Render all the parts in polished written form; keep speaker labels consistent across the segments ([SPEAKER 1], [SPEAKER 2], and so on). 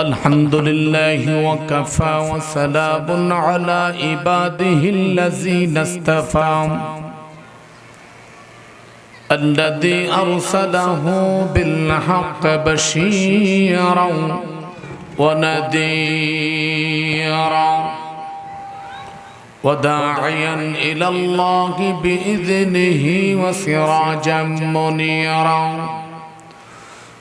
[SPEAKER 1] الحمد لله وكفى وسلام على عباده الذين اصطفى الذي أرسله بالحق بشيرا ونذيرا وداعيا إلى الله بإذنه وسراجا منيرا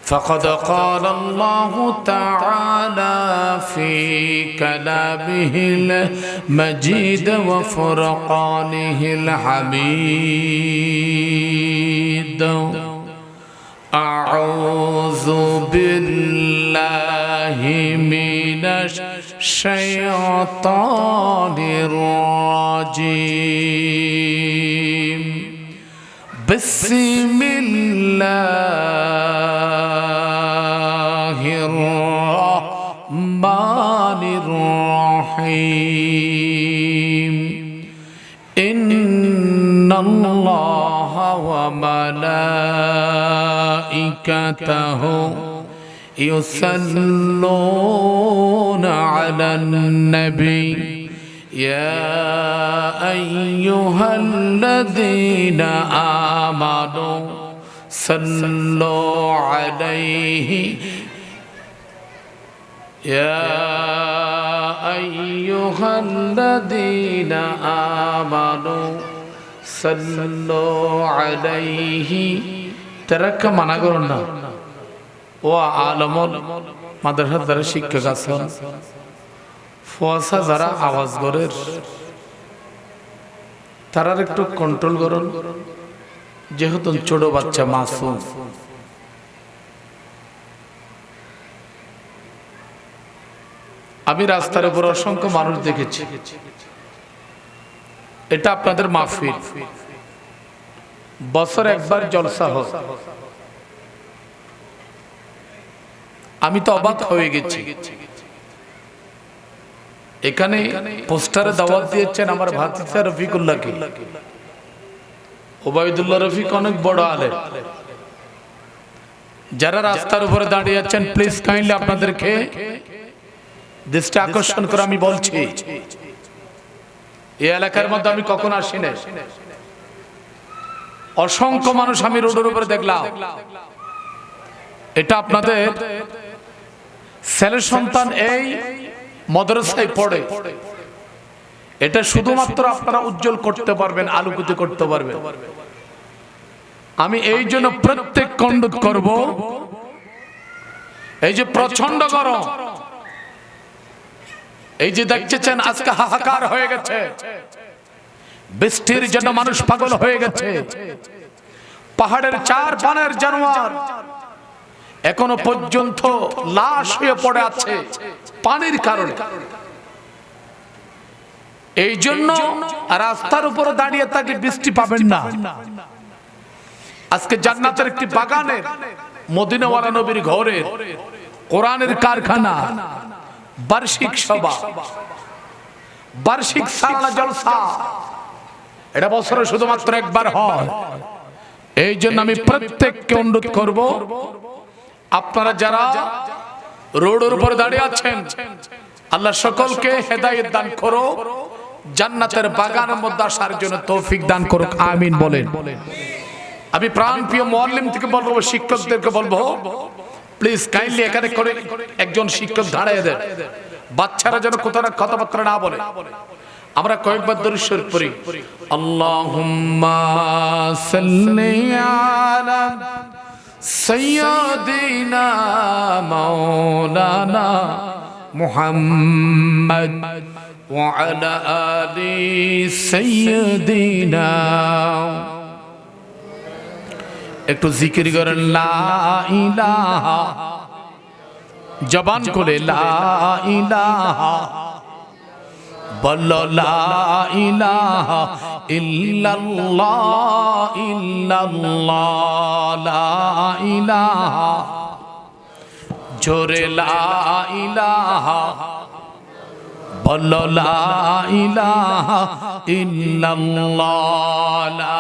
[SPEAKER 1] فقد قال الله تعالى في كلامه المجيد وفرقانه الحميد أعوذ بالله من الشيطان الرجيم بسم الله الرحمن الرحيم إن الله وملائكته يصلون على النبي يا أيها الذين آمنوا صلوا عليه يا أيها الذين آمنوا صلوا عليه ترك মানা করুন না ও আলমল মাদ্রাসার দ্বারা শিক্ষক আছেন ফোয়াসা যারা আওয়াজ করেন তারার একটু কন্ট্রোল করুন যেহেতু ছোট বাচ্চা মাসুম আমি রাস্তার উপর অসংখ্য মানুষ দেখেছি এটা আপনাদের মাহফিল বছর একবার জলসা হয় আমি তো অবাক হয়ে গেছি এখানে পোস্টারে দাওয়াত দিয়েছেন আমার ভাতিজা রফিকুল্লাহকে ওবায়দুল্লাহ রফিক অনেক বড় আলেম যারা রাস্তার উপরে দাঁড়িয়ে আছেন প্লিজ কাইন্ডলি আপনাদেরকে দৃষ্টি আকর্ষণ করে আমি বলছি এই এলাকার মধ্যে আমি কখন আসি না অসংখ্য মানুষ আমি রোডের উপরে দেখলাম এটা আপনাদের ছেলে সন্তান এই মাদ্রাসায় পড়ে এটা শুধুমাত্র আপনারা উজ্জ্বল করতে পারবেন আলোকিত করতে পারবেন আমি এই জন্য প্রত্যেক অনুরোধ করব এই যে প্রচন্ড গরম এই যে দেখছেন আজকে হাহাকার হয়ে গেছে বৃষ্টির জন্য মানুষ পাগল হয়ে গেছে পাহাড়ের চার পানের জানোয়ার এখনো পর্যন্ত লাশ হয়ে পড়ে আছে পানির কারণে এই জন্য রাস্তার উপরে দাঁড়িয়ে তাকে বৃষ্টি পাবেন না আজকে জান্নাতের একটি বাগানে মদিনাওয়ালা নবীর ঘরে কোরআনের কারখানা বার্ষিক সভা বার্ষিক সালানা জলসা এটা বছরে শুধুমাত্র একবার হয় এই জন্য আমি প্রত্যেককে অনুরোধ করব আপনারা যারা রোডের উপরে দাঁড়িয়ে আছেন আল্লাহ সকলকে হেদায়েত দান করো জান্নাতের বাগানের মধ্যে আসার জন্য তৌফিক দান করুক আমিন বলেন আমি প্রাণপ্রিয় মুআল্লিম থেকে বলবো শিক্ষকদেরকে বলবো প্লিজ কাইন্ডলি এখানে করে একজন শিক্ষক দাঁড়িয়ে দেন বাচ্চারা যেন কোথাও কথাবার্তা না বলে আমরা কয়েকবার দরুদ শরীফ পড়ি আল্লাহুম্মা সাল্লি আলা সাইয়্যিদিনা মাওলানা মুহাম্মদ ওয়া আলা আলি সাইয়্যিদিনা একটু জিকির করেন লা ইলাহা জবান খুলে লা ইলাহা বলো লা ইলাহা ইল্লাল্লাহ ইল্লাল্লাহ লা ইলাহা জোরে লা ইলাহা বলো লা ইলাহা ইল্লাল্লাহ লা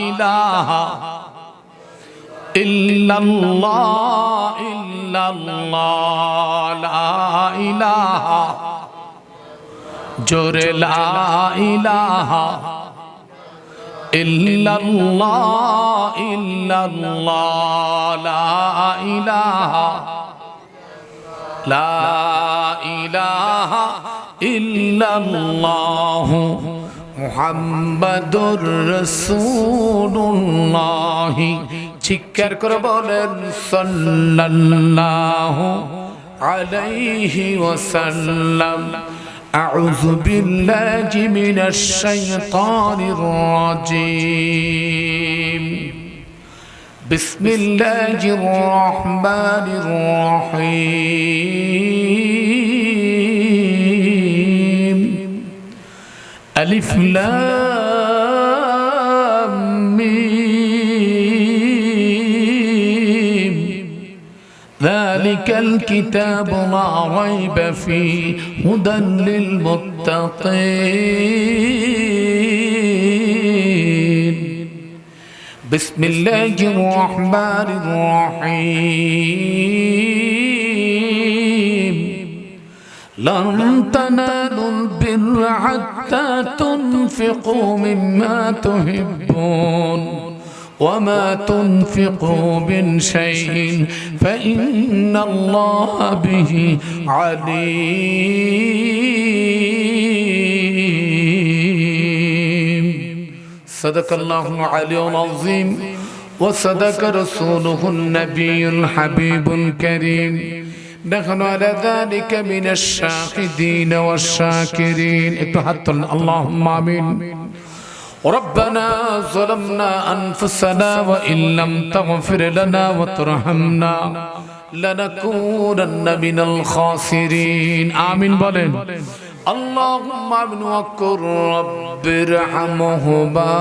[SPEAKER 1] ইলাহা ইল্লাল্লাহ ইল্লাল্লাহ লা ইলাহা জোরে লা ইলাহা ইল্লাল্লাহ ইল্লাল্লাহ লা ইলাহা লা ইলাহা ইল্লাল্লাহ মুহাম্মাদুর রাসূলুল্লাহ চিৎকার করে বলেন সাল্লাল্লাহু আলাইহি ওয়াসাল্লাম أعوذ بالله من الشيطان الرجيم بسم الله الرحمن الرحيم ألف لام ميم ذلك الكتاب لا ريب فيه هدى للمتقين بسم الله الرحمن الرحيم لن تنالوا البر حتى تنفقوا مما تحبون وما تنفقوا من شيء فإن الله به عليم صدق الله العلي العظيم وصدق رسوله النبي الحبيب الكريم نحن على ذلك من الشاهدين والشاكرين اللهم آمين ربنا ظلمنا أنفسنا وإن لم تغفر لنا وترحمنا لنكونن من الخاسرين آمين بولين اللهم آمين وقل رب ارحمهما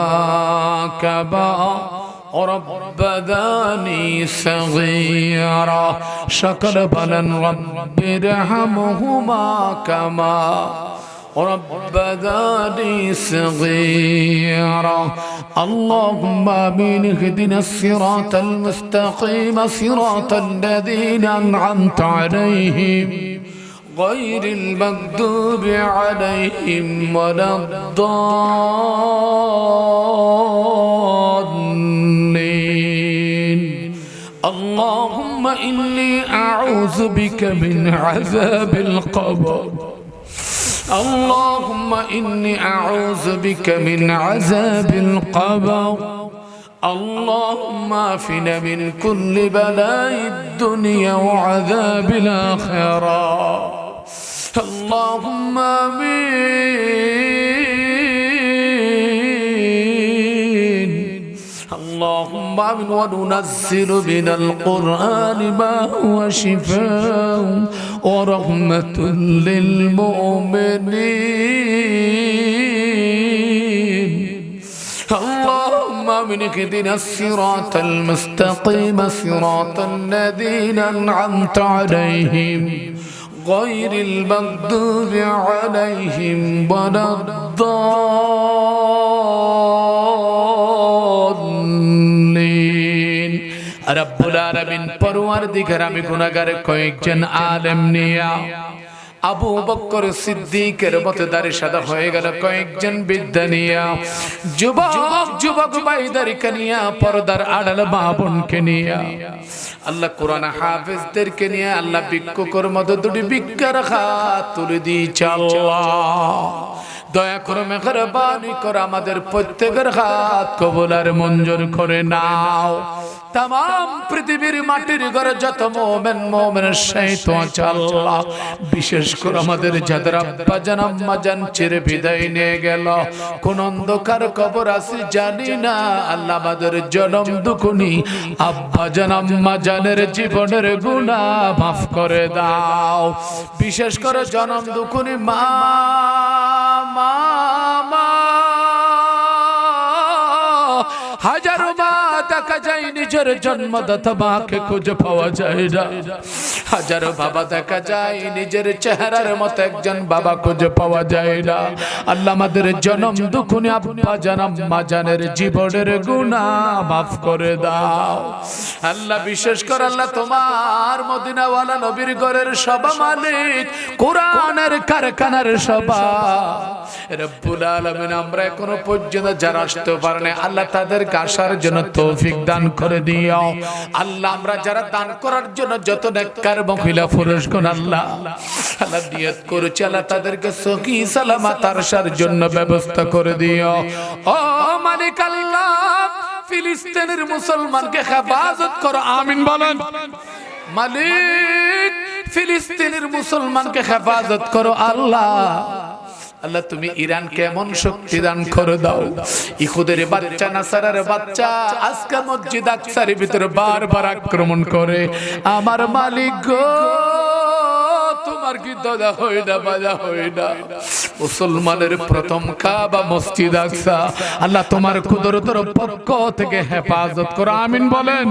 [SPEAKER 1] كما ربياني صغيرا شكر بلن رب ارحمهما كما ربياني صغيرا اللهم آمين اهدنا الصراط المستقيم صراط الذين أنعمت عليهم غير المغضوب عليهم ولا الضالين اللهم إني أعوذ بك من عذاب القبر اللهم إني أعوذ بك من عذاب القبر اللهم عافنا من كل بلاء الدنيا وعذاب الآخرة اللهم آمين اللهم آمين وننزل من القرآن ما هو شفاء ورحمة للمؤمنين اللهم آمين اهدنا الصراط المستقيم صراط الذين أنعمت عليهم غير المغضوب عليهم ولا الضالين রব্বুল আলামিন পরওয়ারদিগার আমি গুনাহগার কয়েকজন আলেম নিয়া আবু বকর সিদ্দিকের মতো দাড়ি সাদা হয়ে গেল কয়েকজন বিদ্যা নিয়া যুবক ভাইদেরকে নিয়া পর্দার আড়াল মা বোনকে নিয়া আল্লাহ কোরআন হাফেজদেরকে নিয়ে আল্লাহ ভিক্ষুকের মতো দুটি ভিক্ষার হাত তুলে দিয়েছে আল্লাহ দয়া করে মেহেরবানি করে আমাদের প্রত্যেকের হাত কবুল আর মঞ্জুর করে নাও तमाम পৃথিবীর মাটির ঘরে যত মুমিন মুমিনের সহিত আছে আল্লাহ বিশেষ করে আমাদের যাদের আব্বা জান আম্মা জান চির বিদায় নিয়ে গেল কোন অন্ধকার কবর আছে জানি না আল্লাহ আমাদের জনম দুঃখনি আব্বা জান আম্মা জানের জীবনের গুনাহ maaf করে দাও বিশেষ করে জনম দুঃখনি মা হাজারো মা দেখা যায়নি নিজের জন্মদাতা মাকে খুঁজে পাওয়া যায় না। হাজারো বাবা দেখা যায়, নিজের চেহারার মতো একজন বাবা খুঁজে পাওয়া যায় না। আল্লাহ আমাদের জনম দুঃখনে আব্বা জানাম মা জানের জীবনের গুনাহ মাফ করে দাও। আল্লাহ বিশেষ করে আল্লাহ তোমার মদিনাওয়ালা নবীর ঘরের সভা মালিক, কোরআনের কারখানার সভা রব্বুল আলামিন, আমরা এখনো পর্যন্ত যারা আসতে পারেনি আল্লাহ তাদেরকে আসার জন্য তৌফিক দান করে দিও। আল্লাহ আমরা যারা দান করার জন্য যত নেককার মহিলা পুরুষ কোন আল্লাহ আল্লাহ নিয়ত করেছে আল্লাহ তাদেরকে সহি সালামত আসার জন্য ব্যবস্থা করে দিও। ও মালিক আল্লাহ, ফিলিস্তিনের মুসলমানকে হেফাজত করো, আমিন বলেন। মালিক, ফিলিস্তিনের মুসলমানকে হেফাজত করো আল্লাহ। আল্লাহ তুমি ইরানকে এমন শক্তি দান করে দাও, ইহুদের বাচ্চা নাসারার বাচ্চা আজকে মসজিদ আকসার ভিতরে বারবার আক্রমণ করে। আমার মালিক গো, তোমার কি দাদা হয় না বাজা হয় না? মুসলমানের প্রথম কাবা মসজিদ আকসা, আল্লাহ তোমার কুদরতের পক্ষ থেকে হেফাজত করো, আমিন বলেন।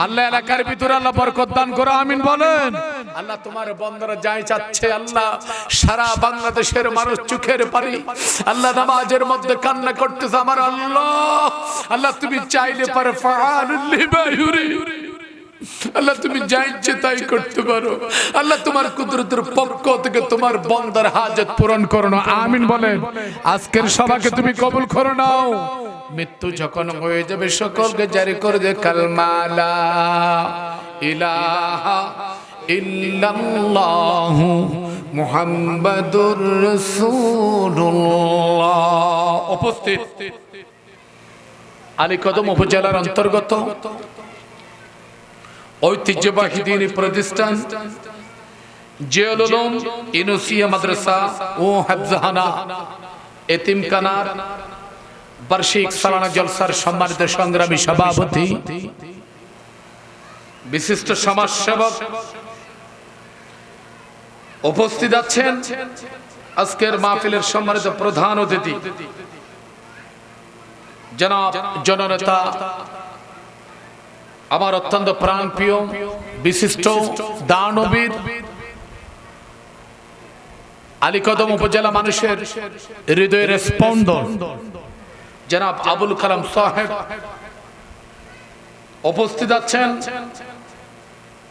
[SPEAKER 1] আল্লাহ এলাকার ভিতরে আল্লাহ বরকত দান করো, আমিন বলেন। আল্লাহ তোমার বন্দরা যাই চাচ্ছে আল্লাহ, সারা বাংলাদেশের মানুষ চোখের পানি আল্লাহ নামাজের মধ্যে কান্না করতেছে আমার আল্লাহ। আল্লাহ তুমি চাইলে পারে ফাআলুল লিমা ইউরিদ, আল্লাহ তুমি যা ইচ্ছে তাই করতে পারো। আল্লাহ তোমার কুদরতের পক্ষ থেকে তোমার বান্দার হাজত পূরণ করো না, আমিন বলেন। আজকের সভাকে তুমি কবুল করে নাও। মৃত্যু যখন হয়ে যাবে সকলকে জারি করে দে কালমা লা ইলাহা ইল্লাল্লাহু মুহাম্মাদুর রাসূলুল্লাহ। উপস্থিত আলীকদম উপজেলার অন্তর্গত ঐতিহ্যবাহী দ্বীনি প্রতিষ্ঠান জিয়াউল উলুম ইউনুসিয়া মাদ্রাসা ও হাফজাখানা এতিমখানার বার্ষিক সালানা জলসার সম্মানিত সংগ্রামী সভাপতি, বিশিষ্ট সমাজসেবক উপস্থিত আছেন। আজকের মাহফিলের সম্মানিত প্রধান অতিথি জনাব জননেতা, আমার অত্যন্ত প্রাণপ্রিয় বিশিষ্ট দানবীর, আলীকদম উপজেলা মানুষের হৃদয়ের স্পন্দন জনাব আবুল কালাম সাহেব উপস্থিত আছেন।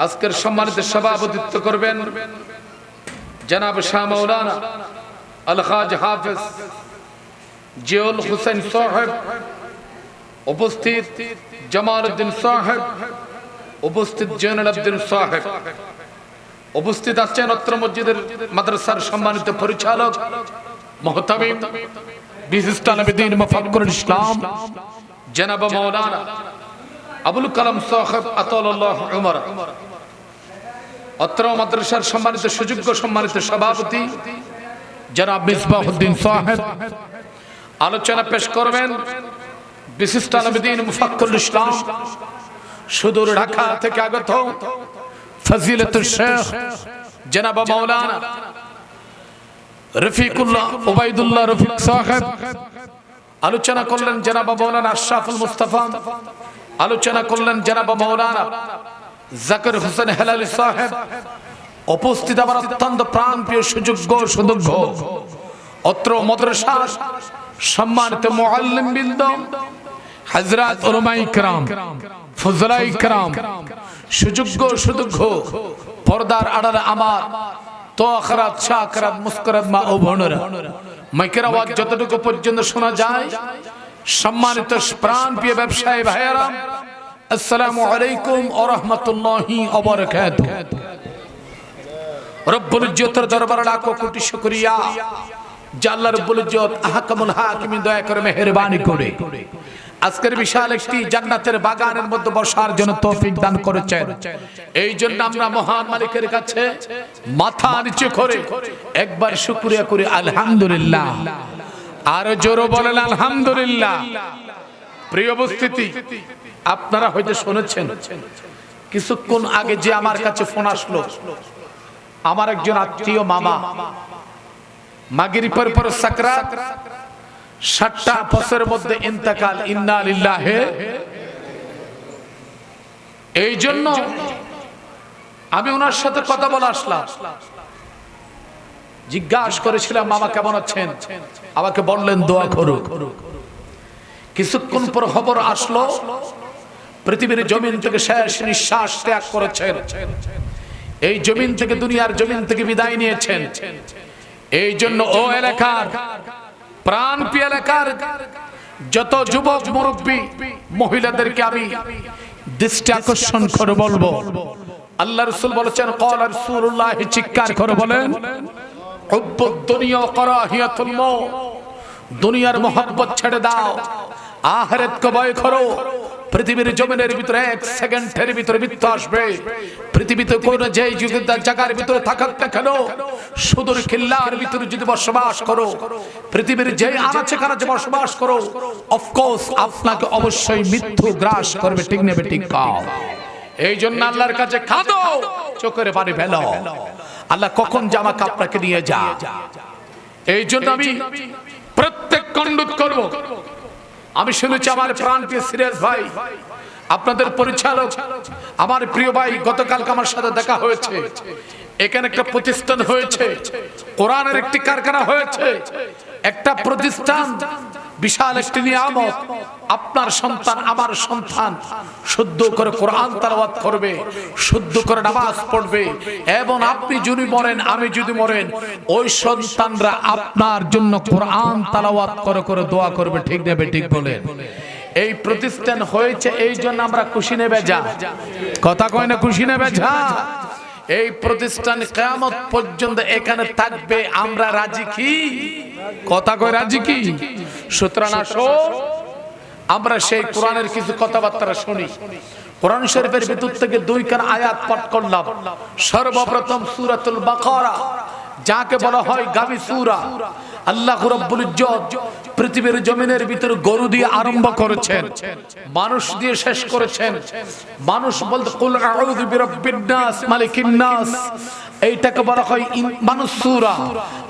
[SPEAKER 1] আজকের সম্মানিত সভাপতিত্ব করবেন জনাব শাহ মাওলানা আলহাজ হাফেজ জিয়াউল হোসেন সাহেব, উপস্থিত জামালউদ্দিন সাহেব, উপস্থিত জয়নুল আবদিন সাহেব, উপস্থিত আছেন অত্র মসজিদের মাদ্রাসার সম্মানিত পরিচালক মুহতামিম বিশিষ্ট আলেমদ্বীন মুফাক্কিরুল ইসলাম জনাব মাওলানা আবুল কালাম সাহেব আতাউল্লাহ উমর, অত্র মাদ্রাসার সম্মানিত সুযোগ্য সম্মানিত সভাপতি জনাব মিসবাহুদ্দিন সাহেব। আলোচনা পেশ করবেন বিশিষ্ট আলেমদ্বীন মুফাক্কিরুল ইসলাম সুদূর ঢাকা থেকে আগত ফজিলতুল শেখ জনাব মাওলানা রফিকুল্লাহ ওবাইদুল্লাহ রফিক সাহেব। আলোচনা করলেন জনাব মাওলানা আশরাফুল মুস্তাফা। আলোচনা করলেন জনাব মাওলানা জাকির হোসেন হেলালি সাহেব। উপস্থিত আমার অত্যন্ত প্রাণপ্রিয় সুযোগ্য সুদক্ষ অত্র মাদ্রাসার সম্মানিত মুআল্লিম বৃন্দ, হযরত উলামা ইকরাম, ফুজলা ইকরাম, সুযোগ্য সুদক্ষ পর্দার আড়ালে আমার তোয়াখরাত শাকরাত মুস্করাত মা ও বোনেরা, মাইকের আওয়াজ যতটুকু পর্যন্ত শোনা যায়, সম্মানিত প্রাণপ্রিয় ব্যবসায়ী ভাইয়েরা, আসসালামু আলাইকুম ওয়া রাহমাতুল্লাহি ওয়া বারাকাতুহু। রব্বুল ইজ্জতের দরবারে লাখো কোটি শুকরিয়া যে আল্লাহ রব্বুল ইজ্জত আহকামুল হাকিমিন দয়া করে মেহেরবানি করে আজকের বিশাল একটি জান্নাতের বাগানের মধ্যে বসার জন্য তৌফিক দান করেছেন। এই জন্য আমরা মহান মালিকের কাছে মাথা নিচু করে একবার শুকরিয়া করি আলহামদুলিল্লাহ। আর জোরে বলেন আলহামদুলিল্লাহ। প্রিয় উপস্থিতি, আপনারা হয়তো শুনেছেন কিছুক্ষণ আগে যে আমার কাছে ফোন আসলো, আমার একজন আত্মীয় মামা মাগরিবের পর সাকরাত, 60টা বছরের মধ্যে ইন্তেকাল, ইন্না লিল্লাহি। এই জন্য আমি ওনার সাথে কথা বলে আসলাম, জিজ্ঞাসা করেছিলাম মামা কেমন আছেন, আমাকে বললেন দোয়া করো। কিছুক্ষণ পর খবর আসলো পৃথিবীর জমিন থেকে শেষ নিঃশ্বাস ত্যাগ করেছেন, এই জমিন থেকে দুনিয়ার জমিন থেকে বিদায় নিয়েছেন। এই জন্য ও এলাকার প্রাণপ্রিয় এলাকার যত যুবক মুরব্বী মহিলাদেরকে আমি দৃষ্টি আকর্ষণ করে বলবো, আল্লাহ রাসূল বলেছেন ক্বালা রাসূলুল্লাহ, চিৎকার করে বলেন হুব্বুদ দুনিয়া কারাহিয়াতুল মউত, দুনিয়ার মোহাব্বত ছেড়ে দাও, আখিরাতকে ভয় করো। পৃথিবীর জমিনের ভিতরে এক সেকেন্ডের ভিতরে মৃত্যু আসবে। পৃথিবীতে কোন যেই জায়গার ভিতরে থাকাক না কেন, সুদূর কিল্লার ভিতরে যদি বসবাস করো, পৃথিবীর যেই আনাচে কানাচে বসবাস করো, অফকোর্স আপনাকে অবশ্যই মৃত্যু গ্রাস করবে। ঠিক নেবে ঠিক কাও। এই জন্য আল্লাহর কাছে কাঁদো, চোখের পানি ফেলো, আল্লাহ কখন জামা কাপড়কে নিয়ে যা। এই জন্য আমি প্রত্যেক অনুরোধ করব, আমি শুনেছি আমার প্রাণপ্রিয় সিরাজ ভাই আপনাদের পরিচালক আমার প্রিয় ভাই গতকালকে আমার সাথে দেখা হয়েছে, এখানে একটা প্রতিষ্ঠান হয়েছে, কোরআনের একটি কারখানা হয়েছে, একটা প্রতিষ্ঠান, বিশাল একটি নিয়ামত। আপনার সন্তান আমার সন্তান শুদ্ধ করে কোরআন তেলাওয়াত করবে, শুদ্ধ করে নামাজ পড়বে, এবং আপনি যদি মরেন আমি যদি মরেন ওই সন্তানরা আপনার জন্য কোরআন তেলাওয়াত করে করে দোয়া করবে। ঠিক নেবে ঠিক বলেন। এই প্রতিষ্ঠান হয়েছে এই জন্য আমরা খুশি নেবে যা, কথা কয় না খুশি নেবে যা। এই প্রতিষ্ঠান কিয়ামত পর্যন্ত এখানে থাকবে, আমরা রাজি কি, কথা কয় রাজি কি। সুতরাং আসো আমরা সেই কোরআনের কিছু কথাবার্তা শুনি। কোরআন শরীফের ভিতর থেকে দুই খান আয়াত পাঠ করলাম। সর্বপ্রথম সূরাতুল বাকারা, যাকে বলা হয় গাবি সূরা। আল্লাহ রাব্বুল ইজ্জত পৃথিবীর জমিনের ভিতরে গরু দিয়ে আরম্ভ করেছেন, মানুষ দিয়ে শেষ করেছেন। মানুষ বলতে কুল আউযু বিরাব্বিন নাস মালিকিন নাস, এইটাকে বলা হয় মানুষ সূরা।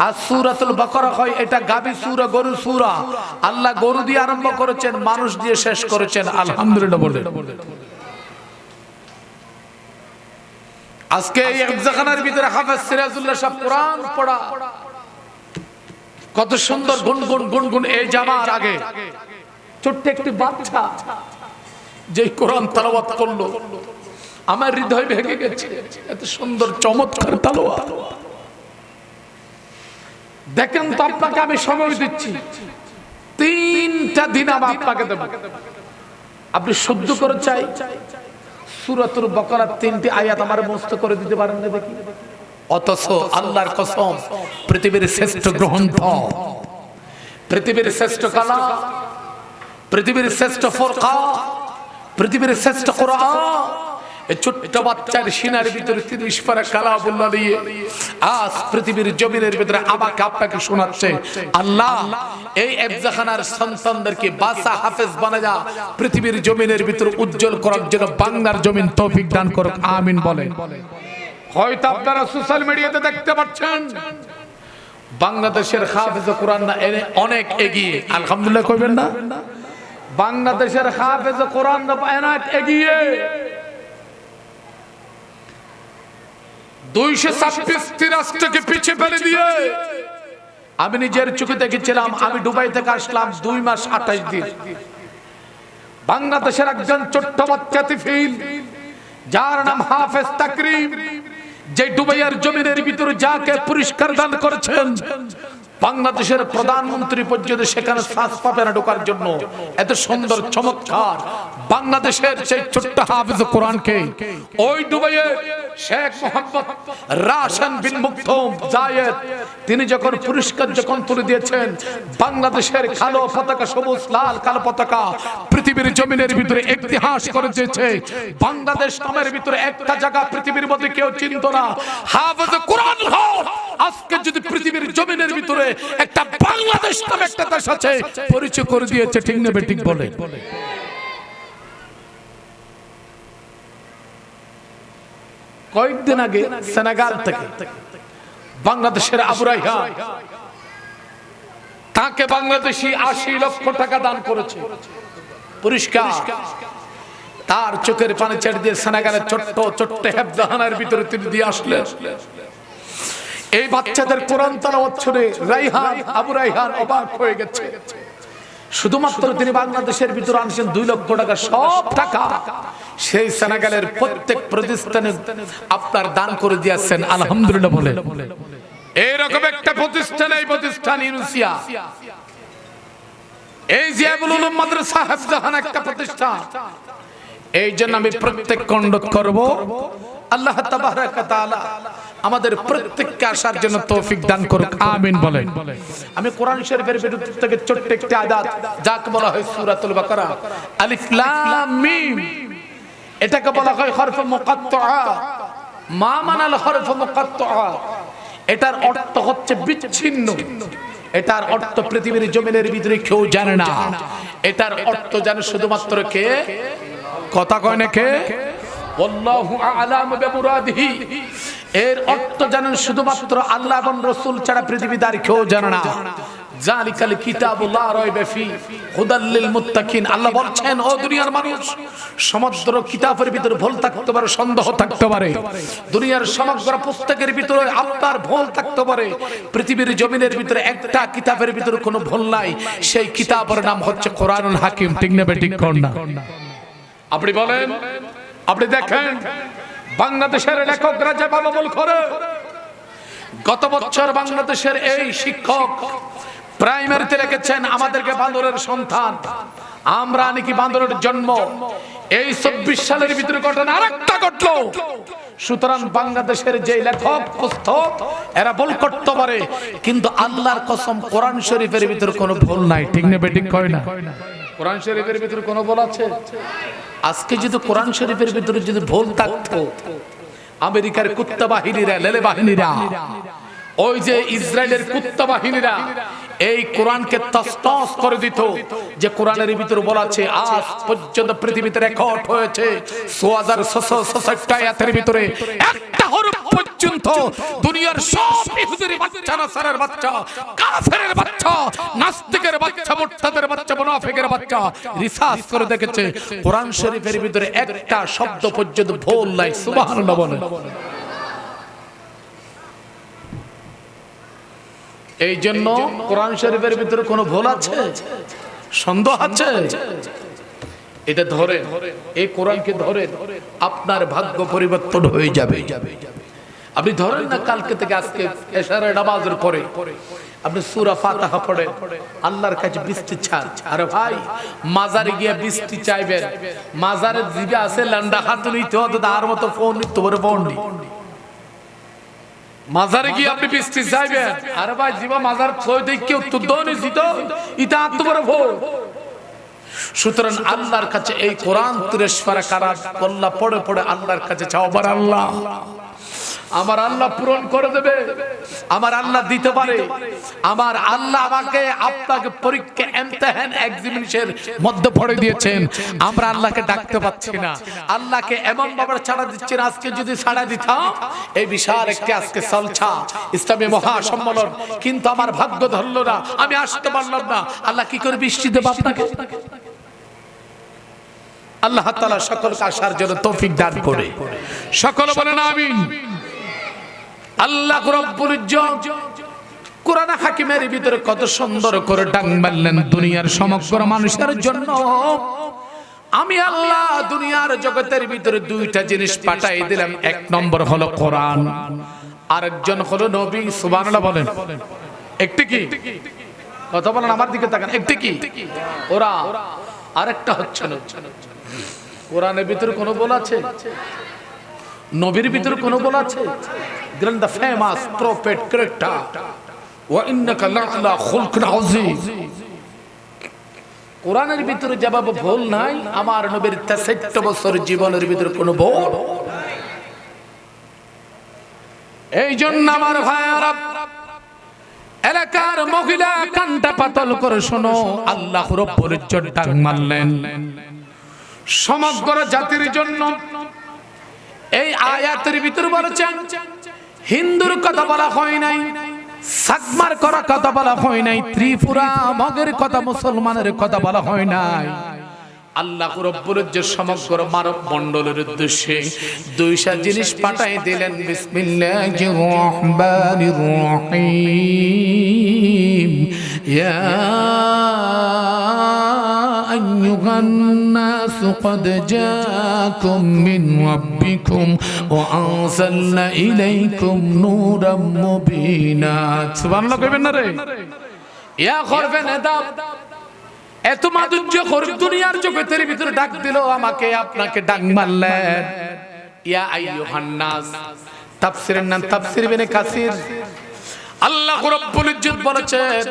[SPEAKER 1] আর সূরাতুল বাকারা হয় এটা গাবি সূরা, গরু সূরা। আল্লাহ গরু দিয়ে আরম্ভ করেছেন, মানুষ দিয়ে শেষ করেছেন। আলহামদুলিল্লাহ বলেন। আজকে এই একজাখানার ভিতরে হাফেজ সিরাজুল্লাহ সাহেব কোরআন পড়া, কত সুন্দর গুনগুন গুনগুন। এই জামার আগে ছোট্ট একটি বাচ্চা যে কোরআন তেলাওয়াত করলো, আমার হৃদয় ভেঙে গেছে। এত সুন্দর চমৎকার তেলাওয়াত। দেখেন তো, আপনাকে আমি সময় দিচ্ছি, 3টা দিন আমি আপনাকে দেব, আপনি শুদ্ধ করে চাই সূরাতুল বাকারার 3টি আয়াত আমার মুখস্থ করে দিতে পারেন না দেখি। অথচ আল্লাহর কসম, পৃথিবীর শ্রেষ্ঠ গ্রন্থ, পৃথিবীর শ্রেষ্ঠ কালাম, পৃথিবীর শ্রেষ্ঠ ফুরকান, পৃথিবীর শ্রেষ্ঠ কোরআন, এই ছোট্ট বাচ্চার সিনার ভিতরে 30 পারা কালামুল্লাহ নিয়ে আজ পৃথিবীর জমিনের ভিতরে আমাকে আপনাকে শোনাচ্ছে। আল্লাহ এই একজাখানার সন্তানদেরকে বাসা হাফেজ বানায়া পৃথিবীর জমিনের ভিতরে উজ্জ্বল করার জন্য বাংলার জমিন তৌফিক দান করুক, আমিন বলেন। হয়তো আপনারা সোশ্যাল মিডিয়াতে দেখতে পাচ্ছেন বাংলাদেশের হাফেজ কোরআন না অনেক এগিয়ে, আলহামদুলিল্লাহ কইবেন না? বাংলাদেশের হাফেজ কোরআন অনেক এগিয়ে। 226টি রাষ্ট্রকে পিছিয়ে ফেলে দিয়ে আমি নিজের চোখে দেখেছিলাম। আমি দুবাই থেকে আসলাম 2 মাস 28 দিন। বাংলাদেশের একজন ছোট্ট বাচ্চা তিফিল, যার নাম হাফেজ তাকরিম, যে দুবাইয়ের জমিনের ভিতরে যাকে পুরস্কার দান করেছেন, বাংলাদেশের প্রধানমন্ত্রী পর্যন্ত সেখানে শ্বাস পাবে না ঢোকার জন্য। এত সুন্দর চমৎকার বাংলাদেশের সেই ছোট্ট হাফেজ কোরআনকে ওই দুবাইয়ে শেখ মোহাম্মদ রাশান বিন মুকতুম জায়েদ, তিনি যখন পুরস্কার যখন তুলে দিয়েছেন, বাংলাদেশের কালো পতাকা, সবুজ লাল কালো পতাকা পৃথিবীর জমিনের ভিতরে ইতিহাস করে দিয়েছে। বাংলাদেশ নামের ভিতরে একটা জায়গা পৃথিবীর মধ্যে কেউ চিনত না। হাফেজ কোরআন আজকে যদি পৃথিবীর জমিনের ভিতরে একটা বাংলাদেশ নামে একটা দেশ আছে, পরিচয় করে দিয়েছে। ঠিক নেবে ঠিক বলে। কয়েকদিন আগে সেনেগাল থেকে বাংলাদেশের আবু রায়হান, তাকে বাংলাদেশি 80 লক্ষ টাকা দান করেছে পুরস্কার। তার চোখের পানি ছেড়ে দিয়ে সেনেগালের ছোট্ট ছোট্ট হেফজাহানের ভিতরে তিনি দিয়ে আসলেন। এই বাচ্চাদের কোরআন তেলাওয়াত শুনে রাইহান, আবু রাইহান অবাক হয়ে গেছে। শুধুমাত্র তিনি বাংলাদেশের ভিতরে আনছেন 2 লক্ষ টাকা, সব টাকা সেই সেনেগালের প্রত্যেক প্রতিষ্ঠানে আপনার দান করে দিয়েছেন। আলহামদুলিল্লাহ বলে এইরকম একটা প্রতিষ্ঠান, এই প্রতিষ্ঠান ইউনুসিয়া, এই জিয়াবুল উলুম মাদ্রাসা হেফজাহান একটা প্রতিষ্ঠান। এই জন্য আমি প্রত্যেককে অনুরোধ করব, আল্লাহ তাবারক ওয়া তাআলা আমাদের প্রত্যেককে আসার জন্য তৌফিক দান করুক, আমিন বলেন। আমি কোরআন শরীফের ভিতর থেকে ছোট্ট একটা আয়াত, যাকে বলা হয় সূরাতুল বাকারা, আলিফ লাম মিম, এটাকে বলা হয় হরফ মুকাত্তাআ। মা মানাল হরফ মুকাত্তাআ, এটার অর্থ হচ্ছে বিচ্ছিন্ন। এটার অর্থ পৃথিবীর জমিনের ভিতরে কেউ জানে না। এটার অর্থ জানে শুধুমাত্র কে? কথা কয় না কে? আল্লাহু আ'লামু বিমুরাদিহি। এর অর্থ জানেন শুধুমাত্র আল্লাহ এবং রাসূল ছাড়া পৃথিবীতে আর কেউ জানে না। জালিকাল কিতাবু লা রাইবা ফি হুদাল লিল মুত্তাকিন। আল্লাহ বলছেন, ও দুনিয়ার মানুষ, সমগ্র কিতাবের ভিতরে ভুল থাকতে পারে, সন্দেহ থাকতে পারে, দুনিয়ার সমগ্র পুস্তকের ভিতরে আপনার ভুল থাকতে পারে, পৃথিবীর জমিনের ভিতরে একটা কিতাবের ভিতরে কোনো ভুল নাই। সেই কিতাবের নাম হচ্ছে কোরআনুল হাকিম। ঠিক না ঠিক কোন না? আপনি বলেন, আপনি দেখেন বাংলাদেশের লেখকরা যে বাবুল করে, গত বছর বাংলাদেশের এই শিক্ষক প্রাইমারিতে লিখেছেন আমাদেরকে বান্দরের সন্তান, আমরা নাকি বান্দরের জন্ম। এই 24 সালের ভিতরে ঘটনা আরেকটা ঘটলো। সুতরাং বাংলাদেশের যে লেখক পুস্তক এরা ভুল করতে পারে, কিন্তু আল্লাহর কসম কোরআন শরীফের ভিতরে কোনো ভুল নাই। ঠিক না বেঠিক কয় না? কোরআন শরীফের ভিতরে কোনো ভুল আছে? আজকে যদি কোরআন শরীফের ভিতরে যদি ভুল থাকতো, আমেরিকার কুত্তা বাহিনীরা, লেলে বাহিনীরা, ওই যে ইসরায়েলের কুত্তা বাহিনীরা এই কোরআনকে তছনছ করে দিত। যে কোরআনের ভিতরে বলা আছে, আজ পর্যন্ত পৃথিবীতে রেকর্ড হয়েছে 6666 আয়াতের ভিতরে একটা হরফ পর্যন্ত দুনিয়ার সব ইহুদির বাচ্চা, নাসারার বাচ্চা, কাফেরের বাচ্চা, নাস্তিকের বাচ্চা, মুরতাদের বাচ্চা, মুনাফিকের বাচ্চা রিসার্চ করে দেখেছে কোরআন শরীফের ভিতরে একটা শব্দ পর্যন্ত ভুল নাই। সুবহানাল্লাহ বলেন। এই জন্য কোরআন শরীফের ভিতরে কোনো ভুল আছে, সন্দেহ আছে, এটা ধরে, এই কোরআনকে ধরে আপনার ভাগ্য পরিবর্তন হয়ে যাবে। আপনি ধরেন না, কালকে থেকে আজকে এশারের নামাজের পরে আপনি সূরা ফাতিহা পড়েন, আল্লাহর কাছে বৃষ্টি চান। আরে ভাই, মাজারে গিয়ে বৃষ্টি চাইবেন, মাজারের জিবে আছে লান্ডা হাত নিতে হতো, তার মতো ফোন নিতে পারে, ফোন নি মাজারে গিয়ে আপনি বৃষ্টি চাইবেন। আরে ভাই, জিবা মাজার ছয় দেখে উত্তর দনি জিত ইটা আত্মবড় ভোর। সুতরাং আল্লাহর কাছে এই কোরআন 30 পারা কারাত কল্লা পড়ে পড়ে আল্লাহর কাছে চাও, বার আল্লাহ, আমার আল্লাহ পূরণ করে দেবে, আমার আল্লাহ দিতে পারে। আমার আল্লাহ আমাকে আপনাকে পরীক্ষা, ইমতিহান, এক্সামিনেশনের মধ্যে পড়ে দিয়েছেন। আমরা আল্লাহকে ডাকতে পাচ্ছি না, আল্লাহকে এমন ভাবে ছাড়া দিচ্ছেন। আজকে যদি ছাড়া দিতাম, এই বিশাল একটি আজকে চলছা ইসলামী মহাসম্মেলন, কিন্তু আমার ভাগ্য ধরল না, আমি আসতে পারলাম না। আল্লাহ কি করে বৃষ্টি দেব আপনাকে? আল্লাহ তাআলা সকলকে আসার জন্য তৌফিক দান করে। সকলে বলেন আমিন। আল্লাহ রাব্বুল ইজ্জত কোরআন হাকিমের ভিতরে কত সুন্দর করে ডাক মারলেন দুনিয়ার সমগ্র মানুষের জন্য। আমি আল্লাহ দুনিয়ার জগতের ভিতরে 2টা জিনিস পাঠাই দিলাম। 1 নম্বর হলো কোরআন, আরেকজন হলো নবী। সুবহানাল্লাহ বলেন। একটি কি কথা বলেন, আমার দিকে তাকান। একটি কি ওরা, আরেকটা হচ্ছে না। কোরআনের ভিতরে কোনো বলা আছে? নবীর ভিতরে কোনো বলা আছে? the famous prophet character wa innaka la'ala khulqin azim। কোরআনের ভিতরে জবাব ভুল নাই, আমার নবীর 63 বছর জীবনের ভিতরে কোনো ভুল। এই জন্য আমার ভাইরা, এলাকার মহিলা কানটা পাতল করে শোনো, আল্লাহ রাব্বুল ইজ্জত ডাক মারলেন সমগ্র জাতির জন্য। এই আয়াতের ভিতরে বলেছেন, হিন্দুর কথা বলা হয় নাই, সাকমার কথা বলা হয় নাই, ত্রিপুরা মগের কথা, মুসলমানের কথা বলা হয় নাই। আল্লাহ রাব্বুল ইজ্জত সমগ্র মানব মণ্ডলের উদ্দেশ্যে দুইটা জিনিস পাঠাই দিলেন। বিসমিল্লাহির রহমানির রহিম। ইয়া আইয়ুহান নাস ক্বাদ জাআকুম মিন রাব্বিকুম ওয়া আনজালনা ইলাইকুম নূরাম মুবিনা। সুবহানাল্লাহ কইবেন না রে? ইয়া হরফে নিদা এত মাধুর্য খরব দুনিয়ার জগতের ভিতরে ডাক দিল, আমাকে আপনাকে ডাক মারলেন। ইয়া আইয়ুহান নাস, তাফসীরের নাম তাফসীর ইবনে কাসির। আল্লাহ রাব্বুল ইজ্জত বলেছেন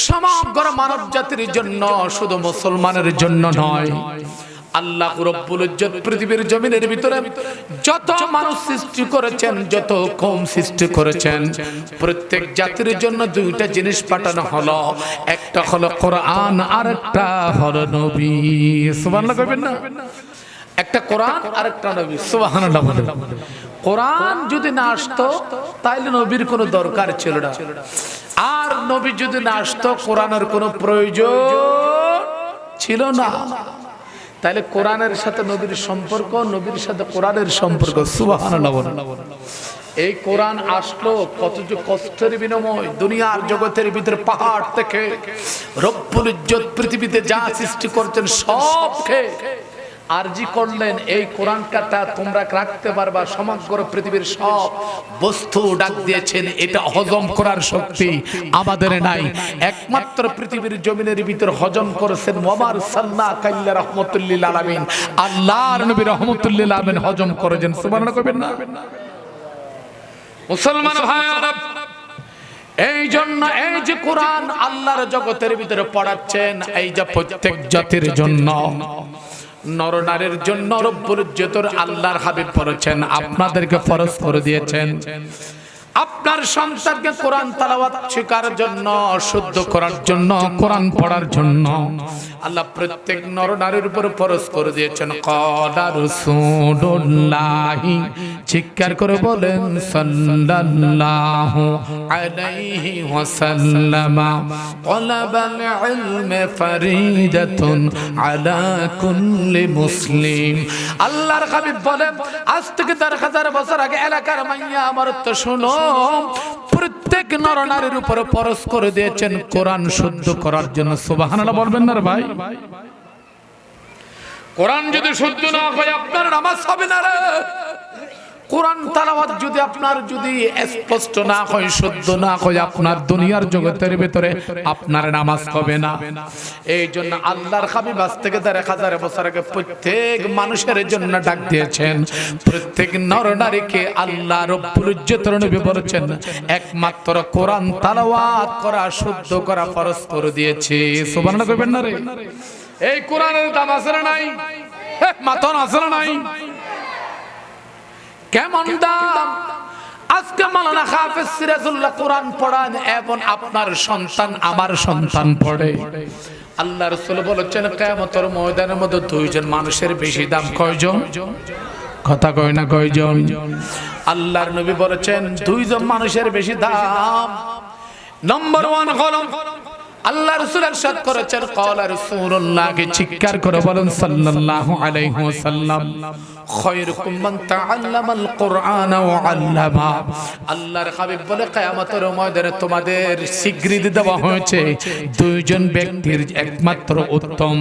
[SPEAKER 1] সমগ্র মানব জাতির জন্য, শুধু মুসলমানের জন্য নয়। আল্লাহ রাব্বুল ইজ্জত পৃথিবীর জমিনের ভিতরে যত মানুষ সৃষ্টি করেছেন, যত কওম সৃষ্টি করেছেন, প্রত্যেক জাতির জন্য দুইটা জিনিস পাঠানো হলো। একটা হলো কোরআন, আর একটা হলো নবী। সুবহানাল্লাহ কইবেন না? একটা কোরআন আর একটা নবী। সুবহানাল্লাহ বলেন। কোরআন যদি না আসতো তাইলে নবীর কোনো দরকার ছিল না, আর নবী যদি না আসতো কোরআনের কোনো প্রয়োজন ছিল না। তাহলে কোরআনের সাথে নবীর সম্পর্ক, নবীর সাথে কোরআনের সম্পর্ক। সুবহানাল্লাহ বলেন। এই কোরআন আসলো কত যে কষ্টের বিনিময়, দুনিয়ার জগতের ভিতরে পাহাড় থেকে রব্বুল ইজ্জত পৃথিবীতে যা সৃষ্টি করছেন সবকে আরজি করলেন, এই কোরআনটা তোমরা রাখতে পারবা, সমগ্র পৃথিবীর সব বস্তু ডাক দিয়েছেন। এটা হজম করার শক্তি আমাদের নাই, একমাত্র পৃথিবীর জমিনের ভিতর হজম করেছেন ওয়ামার সাল্লাল্লাহু আলাইহি রাহমাতুল লিল আলামিন। আল্লাহর নবী রাহমাতুল লিল আলামিন হজম করেছেন। সুবহানাল্লাহ কইবেন না? মুসলমান ভাইরা, এই জন্য এই যে কোরআন আল্লাহর জগতের ভিতরে পড়াচ্ছেন, এই যে প্রত্যেক জাতির জন্য, নরনারীর জন্য রব্বুল ইজ্জত আল্লাহর হাবিব পড়েছেন, আপনাদেরকে ফরজ করে দিয়েছেন। আপনার সন্তানকে কোরআন তেলাওয়াত শেখার জন্য, শুদ্ধ করার জন্য, কোরআন পড়ার জন্য আল্লাহ প্রত্যেক নরনারীর উপর ফরজ করে দিয়েছেন। ক্বালা রাসূলুল্লাহি, চিৎকার করে বলেন সাল্লাল্লাহু আলাইহি ওয়াসাল্লাম, তালাবাল ইলমি ফরিদাতুন আলা কুল্লি মুসলিম। আল্লাহর হাবিব বলেন, আজ থেকে 1000 বছর আগে এলাকার মাইয়া আমার তো শুনো, প্রত্যেক নরনারীর উপর ফরজ করে দিয়েছেন কোরআন শুদ্ধ করার জন্য। সুবহানাল্লাহ বলবেন না রে ভাই? কোরআন যদি শুদ্ধ না হয় আপনার নামাজ হবে না রে। কোরআন তেলাওয়াত যদি আপনার যদি স্পষ্ট না হয়, শুদ্ধ না হয়, আপনার দুনিয়ার জগতের ভিতরে আপনার নামাজ হবে না। এই জন্য আল্লাহর হাবিব আজ থেকে 1000 বছর আগে প্রত্যেক মানুষের জন্য ডাক দিয়েছেন, প্রত্যেক নরনারীকে আল্লাহ রাব্বুল ইজ্জতের নবী বলেছেন একমাত্র কোরআন তেলাওয়াত করা, শুদ্ধ করা ফরজ করে দিয়েছে। সুবহানাল্লাহ কইবেন না রে? এই কোরআনের দাম আছে না নাই? মাতন আছে না নাই? কেমন দাম! আজকে মাওলানা হাফেজ সিরাজুল্লাহ কোরআন পড়ান এবং আপনার সন্তান, আমার সন্তান পড়ে। আল্লাহ রাসূল বলেছেন কিয়ামতের ময়দানের মধ্যে দুইজন মানুষের বেশি দাম। কয়জন? কথা কয় না কয়জন? আল্লাহর নবী বলেছেন দুইজন মানুষের বেশি দাম। নাম্বার 1 হলো আল্লাহ রাসূল ইরশাদ করেছেন, ক্বালা রাসূলুল্লাহ, চিৎকার করে বলেন সাল্লাল্লাহু আলাইহি ওয়াসাল্লাম, খায়রুকুম মান তাআল্লামাল কুরআন ওয়া আল্লামা। আল্লাহর হাবিব বলে কিয়ামতের ময়দানে তোমাদের স্বীকৃতি দেওয়া হয়েছে দুইজন ব্যক্তির, একমাত্র উত্তম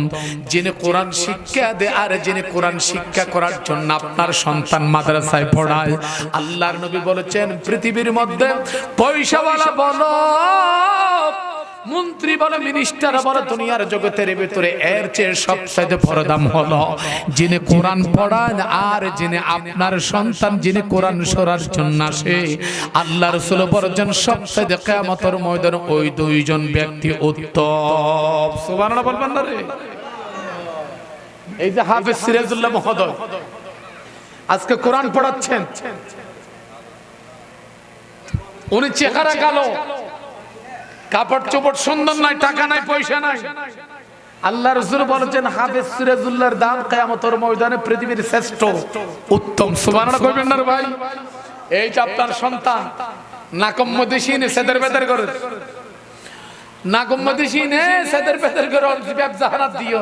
[SPEAKER 1] যিনি কোরআন শিক্ষা দেয় আর যিনি কোরআন শিক্ষা করার জন্য আপনার সন্তান মাদ্রাসায় পড়ায়। আল্লাহর নবী বলেছেন পৃথিবীর মধ্যে পয়সাওয়ালা বলো, মন্ত্রী বলে, মিনিস্টার বলে, দুনিয়ার জগতের ভিতরে এর চেয়ে সবচেয়ে বড় দাম হলো যিনি কোরআন পড়ান আর যিনি আপনার সন্তান যিনি কোরআন শোনার জন্য আসে। আল্লাহ রাসূল বলেছেন সবচেয়ে কিয়ামতের ময়দানে ওই দুইজন ব্যক্তি উত্তম। সুবহানাল্লাহ বলবেন না রে? এই যে হাফেজ সিরাজুল্লাহ মহোদয় আজকে কোরআন পড়াচ্ছেন, উনি চেহারা কালো, কাপড় চোপড় সুন্দর নাই, টাকা নাই, পয়সা নাই। আল্লাহ রাসূল বলেছেন হাফেজ সিরাজুল্লাহর দাম কিয়ামতের ময়দানে পৃথিবীর শ্রেষ্ঠ উত্তম। সুবহানাল্লাহ কইবেন না ভাই? এই যে আপনার সন্তান নাকম মধ্যে সিনে সেদের বেদের করে না গম্মদিসি নে সেদের পেদের করে ব্যবসা হারাত দিও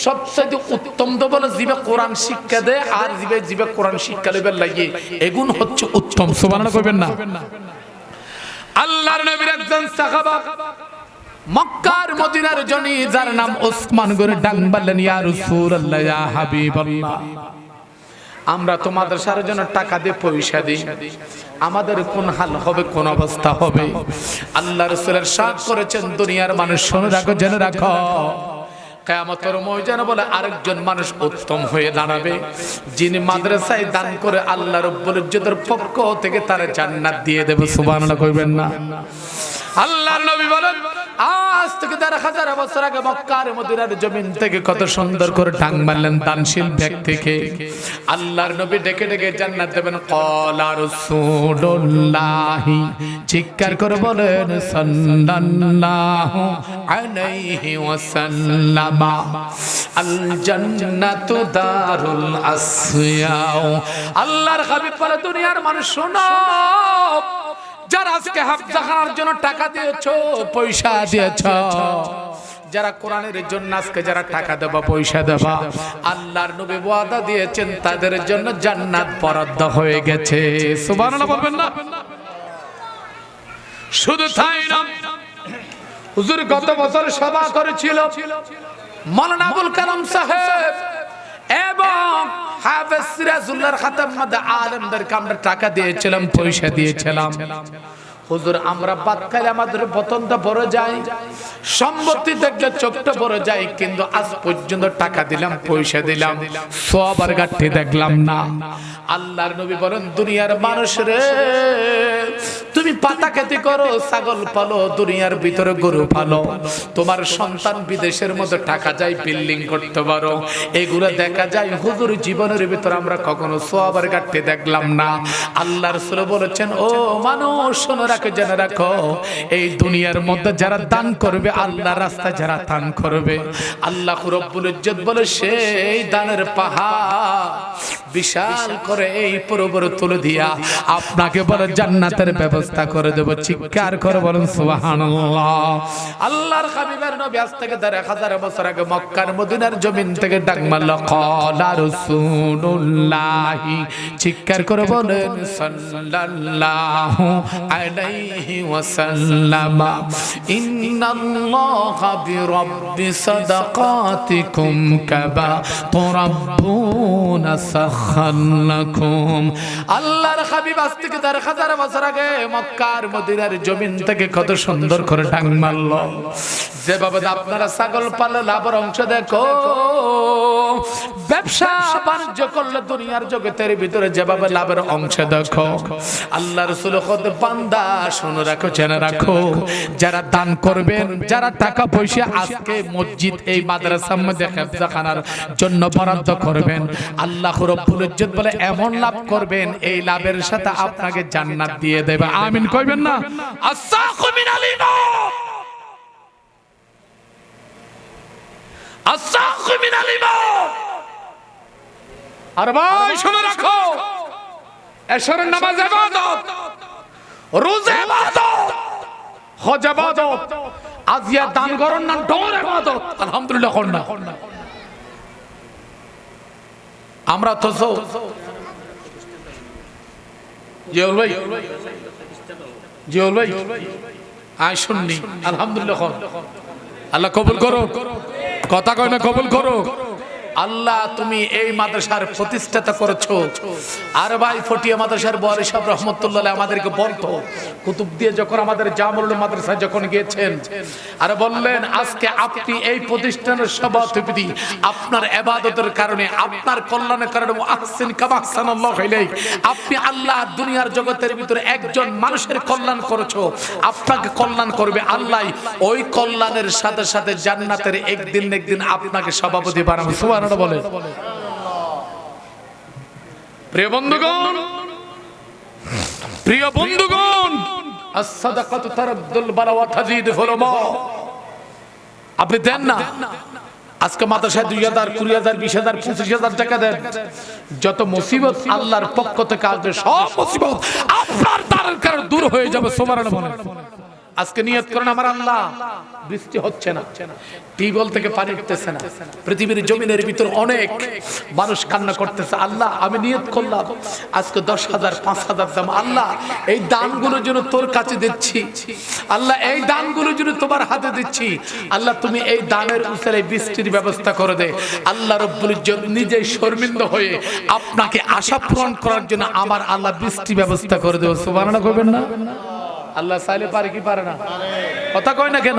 [SPEAKER 1] সবচেয়ে উত্তম তো বলে জিবে কোরআন শিক্ষা দে আর জিবে কোরআন শিক্ষা লইবার লাগে এগুন হচ্ছে উত্তম সুবহানাল্লাহ কইবেন না আল্লাহর নবীর একজন সাহাবা মক্কার মদিনার জনি যার নাম ওসমান করে ডাক বললেন ইয়া রাসূলুল্লাহ ইয়া হাবিবাল্লাহ আমরা তোমাদের সারা জন্য টাকা দিয়ে পয়সা দিই আমাদের কোন হাল হবে কোন অবস্থা হবে আল্লাহ রাসূলের সাথ করেছেন দুনিয়ার মানুষ শুনে রাখো জেনে রাখো কিয়ামতের ময়দানে বলে আরেকজন মানুষ উত্তম হয়ে দাঁড়াবে যিনি মাদ্রাসায় দান করে আল্লাহ রাব্বুল ইজ্জতের পক্ষ থেকে তার জান্নাত দিয়ে দেবে সুবহানাল্লাহ কইবেন না আল্লাহর নবী বলেন আজ থেকে ১০০০ বছর আগে মক্কার মদিনার জমিন থেকে কত সুন্দর করে ডাক মারলেন দানশীল ব্যক্তিকে আল্লাহর নবী ডেকে ডেকে জান্নাত দেবেন ক্বালা রাসূলুল্লাহি চিৎকার করে বলেন সাল্লাল্লাহু আলাইহি ওয়াসাল্লাম আল জান্নাতু দারুল আসয়াও আল্লাহর হাবিব বলে দুনিয়ার মানুষ শোনো যারা আজকে হাফজাখানার জন্য টাকা দিয়েছো পয়সা দিয়েছো যারা কোরআনের জন্য আজকে যারা টাকা দেবা পয়সা দেবা আল্লাহর নবী ওয়াদা দিয়েছেন তাদের জন্য জান্নাত বরাদ্দ হয়ে গেছে সুবহানাল্লাহ বলবেন না শুধু তাই না হুজুর গত বছর সভা করেছিল মাওলানা আবুল কালাম সাহেব এবং হাফেজ সিরাজুল্লাহর খাতাম মাদা আলেমদেরকে আমরা টাকা দিয়েছিলাম পয়সা দিয়েছিলাম হুজুর আমরা বাদ খাইলে আমাদের বতনটা বড় যায় সম্পত্তি দেখলে চোখটা বড় যায় কিন্তু আজ পর্যন্ত টাকা দিলাম পয়সা দিলাম সওয়াব আর গাঠি দেখলাম না আল্লাহর নবী বলেন দুনিয়ার মানুষ রে তুমি পাতা খেতে করো ছাগল পালো দুনিয়ার ভিতরে গরু পালো তোমার সন্তান বিদেশের মধ্যে টাকা যায় বিল্ডিং করতে পারো এগুলো দেখা যায় হুজুর জীবনের ভিতর আমরা কখনো সওয়াব আর গাঠি দেখলাম না আল্লাহ রাসূল বলেছেন ও মানুষ শোনো রাখো জেনে রাখো এই দুনিয়ার মধ্যে যারা দান করবে আল্লাহর রাস্তায় যারা দান করবে আল্লাহ রাব্বুল ইজ্জত বলে সেই দানের পাহাড় বিশাল করে এই পরবর তুলে দিয়া আপনাকে বলে জান্নাতের ব্যবস্থা করে দেব চিৎকার করে বলেন সুবহানাল্লাহ আল্লাহর হাবিবের নবী আজ থেকে ১০০০ বছর আগে মক্কার মদিনার জমিন থেকে ডাক মারল ক্বালা রাসূলুল্লাহি চিৎকার করে বলেন সাল্লাল্লাহু আলাইহি ওয়াসাল্লাম ইন্নাল্লাহা বিরাব্বি সাদাকাতিকুম কাবা তুরাব্বুনা সাখাল্লাকুম আল্লাহর হাবিব আজ থেকে ১০০০ বছর আগে মক্কার মদিনার জমিন থেকে কত সুন্দর করে ডাক মারল যেভাবে আপনারা ছাগল পালে লাভের অংশ দেখো ব্যবসা বাণিজ্য করলে দুনিয়ার জগতের ভিতরে যেভাবে লাভের অংশ দেখো আল্লাহ রাসূল কত বান্দা শুনে রাখো জেনে রাখো যারা দান করবেন যারা টাকা পয়সা আজকে মসজিদ এই মাদ্রাসার মধ্যে হেফজাখানার জন্য বরাদ্দ করবেন আল্লাহ রাব্বুল ইজ্জত বলে এমন লাভ করবেন এই লাভের সাথে আপনাকে জান্নাত দিয়ে দেবে আমিন কইবেন না আসাকু মিনাল ঈমান আসাকু মিনাল ঈমান আর ভাই শুনে রাখো এশরের নামাজ ইবাদত রোজা ইবাদত হজ ইবাদত আজিয়া দান করন না ডোর ইবাদত আলহামদুলিল্লাহ কোন না আমরা তো জিওল ভাই আয় শুননি আলহামদুলিল্লাহ আল্লাহ কবুল করো কথা কয় না কবুল করো আল্লাহ তুমি এই মাদ্রাসার প্রতিষ্ঠাতা করেছো আর ভাই ফটিয়া মাদ্রাসার বয়ারি সাহেব রহমতুল্লাহ আমাদেরকে বলতো কুতুব দিয়ে যখন আমাদের জামুল মাদ্রাসায় যখন গিয়েছেন আর বললেন আজকে আপনি এই প্রতিষ্ঠানের সভাপতি আপনার ইবাদতের কারণে আপনার কল্যাণের কারণে আহসিন কামা আহসানাল্লাহু ইলাইক আপনি আল্লাহ দুনিয়ার জগতের ভিতরে একজন মানুষের কল্যাণ করেছো আপনাকে কল্যাণ করবে আল্লাহ ওই কল্যাণের সাথে সাথে জান্নাতের একদিন আপনাকে সভাপতি বানাবে সুবহানাল্লাহ বলে প্রিয় বন্ধুগণ as-sadaqatu taraddul bala wa tazidu hulama আপনি দেন না আজকে মাদ্রাসায় ২০০০ ২০০০ ২০০০ ২৫০০০ টাকা দেন যত মুসিবত আল্লাহর পক্ষ থেকে আসবে সব মুসিবত আপনার দ্বারের কারণে দূর হয়ে যাবে সুবহানাল্লাহ বলেন আজকে নিয়ত করেন আমার আল্লাহ বৃষ্টি হচ্ছে না, টিউবওয়েল থেকে পানি উঠতেছে না, পৃথিবীর জমিনের ভিতর অনেক মানুষ কান্না করতেছে, আল্লাহ আমি নিয়ত করলাম আজকে 10,000 5,000 দাম, আল্লাহ এই দানগুলোর জন্য তোর কাছে দিচ্ছি, আল্লাহ এই দানগুলোর জন্য তোমার হাতে দিচ্ছি, আল্লাহ তুমি এই দানের উসরে বৃষ্টির ব্যবস্থা করে দে। আল্লাহ রব্বুল ইজ্জত নিজেই শর্মিন্দা হয়ে আপনাকে আশা পূরণ করার জন্য আমার আল্লাহ বৃষ্টি ব্যবস্থা করে দেব। সুবহানাল্লাহ কইবেন না? আল্লাহ চাইলে পারে কি পারে না? কথা কয় না কেন?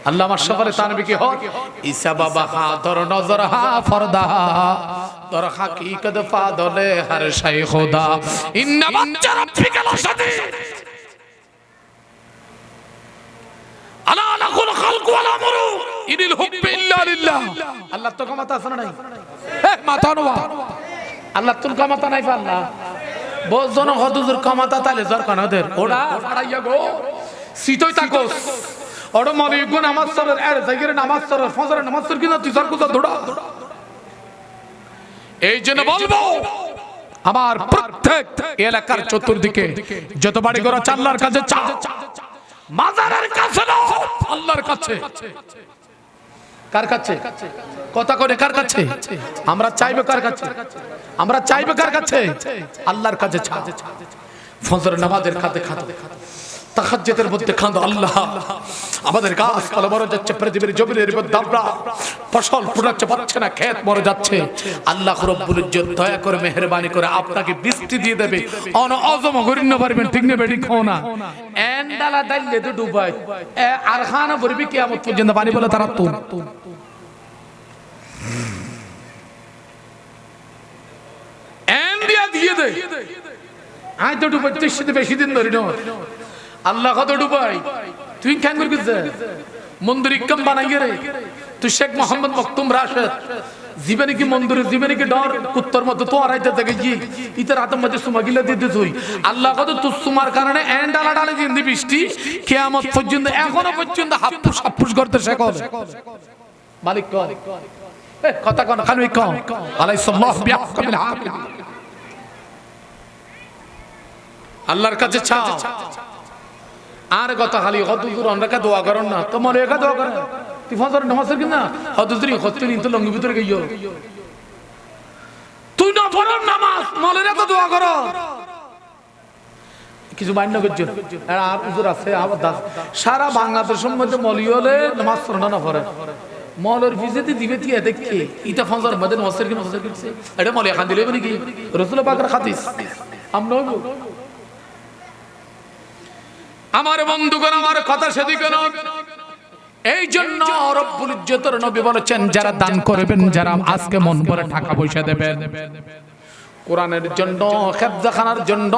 [SPEAKER 1] আল্লাহ আমার সকালে তানবি কি হয় ঈসা বাবা হা দর নজর হা ফরদা দর হাকিকত ফাদলে হর শাই খোদা ইন্না বাচ্চা রাব্বিকা লাশাদি আলা লাকুল খালকু ওয়াল আমরু ইনিল হুব্বি ইল্লা লিল্লাহ। আল্লাহ তো ক্ষমতা আছে না নাই? মাথা নোয়া আল্লাহ তোর ক্ষমতা নাই আল্লাহ বজন হদুজুর ক্ষমতা তাইলে জরকানাদের ওড়া ফাড়াইয়া গো সিতই তাকস ওড় মালিক গুন নামাজ সরের এর জায়গায় নামাজ সরের ফজর নামাজ সর কিনা তুই সর কুদা দৌড়া। এই জন্য বলবো আমার প্রত্যেক এলাকার চতুর্দিকে যত বাড়ি ঘর আছে আল্লাহর কাছে চাও, মাজারের কাছে না আল্লাহর কাছে। কার কাছে? কথা করে কার কাছে? আমরা চাইবো কার কাছে? আমরা চাইবো কার কাছে? আল্লাহর কাছে চাও। ফজর নামাজের কাছে খাতো, তাহাজ্জুদের মধ্যে কাঁদো, আল্লাহ আমাদের গাছপালা মরে যাচ্ছে, পৃথিবীর জমিনের মধ্যে আমরা ফসল ফোটাতে পারছে না, ক্ষেত মরে যাচ্ছে, আল্লাহ রাব্বুল ইজ্জত দয়া করে মেহেরবানি করে আপনাকে বৃষ্টি দিয়ে দেবে। অন অজম করিন না পারবেন, ঠিক না বেডি খাও না এন্ডালা দাইলে তো ডুবাই আর খানা ভরবি কিয়ামত পর্যন্ত পানি বলে তারা তুন এন্ডিয়া দিয়ে দে আই তো ডুবাই তিসতে বেশি দিন ধরে না আল্লাহ কত ডুবাই তুই কেন করছিস মন্দির ইকম বানাইয়ে রে তুই শেখ মোহাম্মদ মকতুম রাশেদ জীবনে কি মন্দিরে জীবনে কি ডর কুত্তর মতো তো আড়াইতে দেখে কি ইতার হাতের মধ্যে সুমা গিলা দিতে তুই আল্লাহ কত তুই সুমার কারণে এন্ডালা ডালে দিন বৃষ্টি কিয়ামত পর্যন্ত এখনো পর্যন্ত হাপ্পুস হাপ্পুস করতে শেখো মালিক কর কথা কোন খানুই কম আলাইহিসসালাহু বিআহকামিল হাকিম আল্লাহর কাছে চাও। আর কথা খালি হদুজুর অনরাকা দোয়া করেন না তোমার একা দোয়া করেন তুই ফজর নামাজের কিনা হদুজুরি হচ্ছে নি তো লঙ্গি ভিতরে গইও তুই না ফরজ নামাজ মলের এত দোয়া করো কিছু মান্য করছ আর হুজুর আছে আবার দাস সারা বাংলাদেশের মধ্যে মলি হলে নামাজ পড়না না পড়ে মলের ভিজেতে দিবে কি দেখে ইটা ফজর মধ্যে নামাজের কি নামাজ করছে এটা মলে খান দিলে মানে কি রাসূল পাকের হাদিস আমরা আমার বন্ধুগণ আমার কথা সেদিকে না এই জন্য রব্বুল ইজ্জতের নবী বলেছেন যারা দান করবেন যারা আজকে মন ভরে টাকা পয়সা দেবেন কোরআনের জন্য খেদখানার জন্য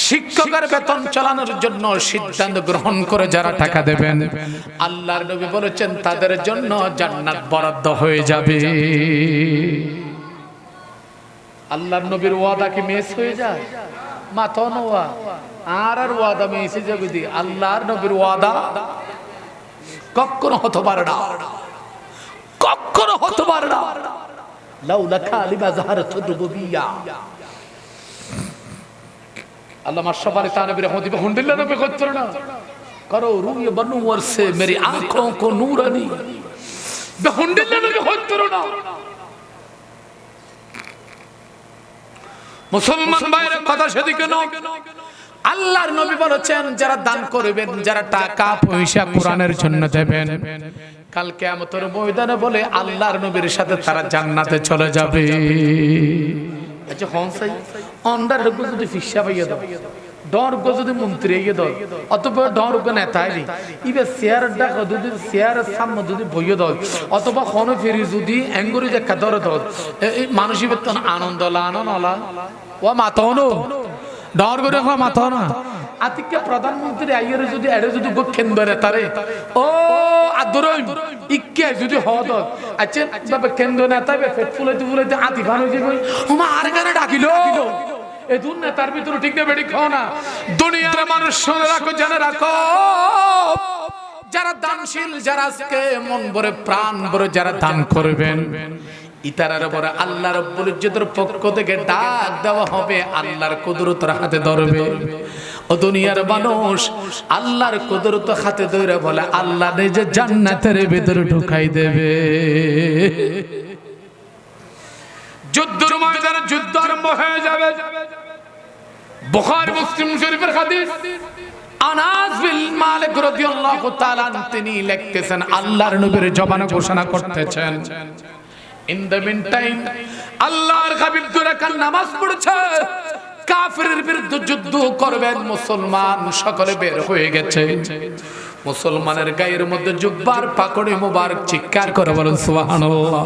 [SPEAKER 1] শিক্ষকের বেতন চালানোর জন্য সিদ্ধান্ত গ্রহণ করে যারা টাকা দেবেন আল্লাহর নবী বলেছেন তাদের জন্য জান্নাত বরাদ্দ হয়ে যাবে। আল্লাহর নবীর ওয়াদা কি মিস হয়ে যায়? মাথা নোয়া আর ওয়াদা মিস হয়ে যাবে। আল্লাহর নবীর ওয়াদা কখনো হতে পারে না, কখনো হতে পারে না। লাউলা কালিমা যাহারাতুর রুবুবিয়্যাহ আল্লাহ মাশরাফ আলী তানবী রহমতুল্লাহ হুন্ডিল্লাহ নবী করতে না করো রুয়ে বনু ওর সে মেরি আঁখোं को नूरानी হুন্ডিল্লাহ নবী করতে না। মুসলমান ভাইয়ের কথা সেদিকে না আল্লাহর নবী বলেছেন যারা দান করবেন যারা টাকা পয়সা কোরআনের জন্য দেবেন কাল কিয়ামতের ময়দানে বলে আল্লাহর নবীর সাথে তারা জান্নাতে চলে যাবে। আচ্ছা হন সাই অন্ডার রকম যদি ফিসা পাইয়া দাও ডর গো যদি মন্ত্রী ইয়ে দাও অথবা ডর গো নেতা আইলি ইবে শেয়ার ডাক যদি শেয়ার সামনে যদি বইয়ে দাও অথবা কোন ফেরি যদি অ্যাঙ্গুরি যে কাদর দাও এই মানসিক আনন্দ লানলা ও মাতনো ডর করে মাথা না আতিকে প্রধানমন্ত্রী আইয়ের যদি এড়ে যদি গো কেন্দ্রে তারে ও আদরই ইকে যদি হদ আচ্ছা বাবা কেন্দ্র নেতা বে পেট ফুলাইতে আতি ভান হয়ে যাবে ওমা আর গানে ডাকিলো এই দুনিয়া তার ভিতর ঠিক না বেডি খাও না দুনিয়ার মানুষ শুনে রাখো জানে রাখো যারা দানশীল যারা আজকে মন ভরে প্রাণ ভরে যারা দান করবেন ইতারার পরে আল্লাহ রাব্বুল ইজ্জতের পক্ষ থেকে ডাক দেওয়া হবে আল্লাহর কুদরতের হাতে ধরবে ও দুনিয়ার মানুষ, আল্লাহর কুদরত হাতে ধরে বলে আল্লাহ নিজে জান্নাতের ভিতরে ঢুকাই দেবে। যুদ্ধের ময়দানে যুদ্ধ আরম্ভ হয়ে যাবে। বুখারী মুসলিম শরীফের হাদিস, আনাস বিন মালিক রাদিয়াল্লাহু তাআলা তিনি লিখতেছেন, আল্লাহর নবীর জবানে ঘোষণা করতেছেন, ইন দ্য মিন টাইম আল্লাহর হাবিব দুই রাকাত নামাজ পড়ছে, কাফিরের বিরুদ্ধে যুদ্ধ করবেন, মুসলমান সকলে বের হয়ে গেছে। মুসলমানের গায়ের মধ্যে জুব্বার পাকড়ি মোবারক, চিৎকার করে বলেন সুবহানাল্লাহ।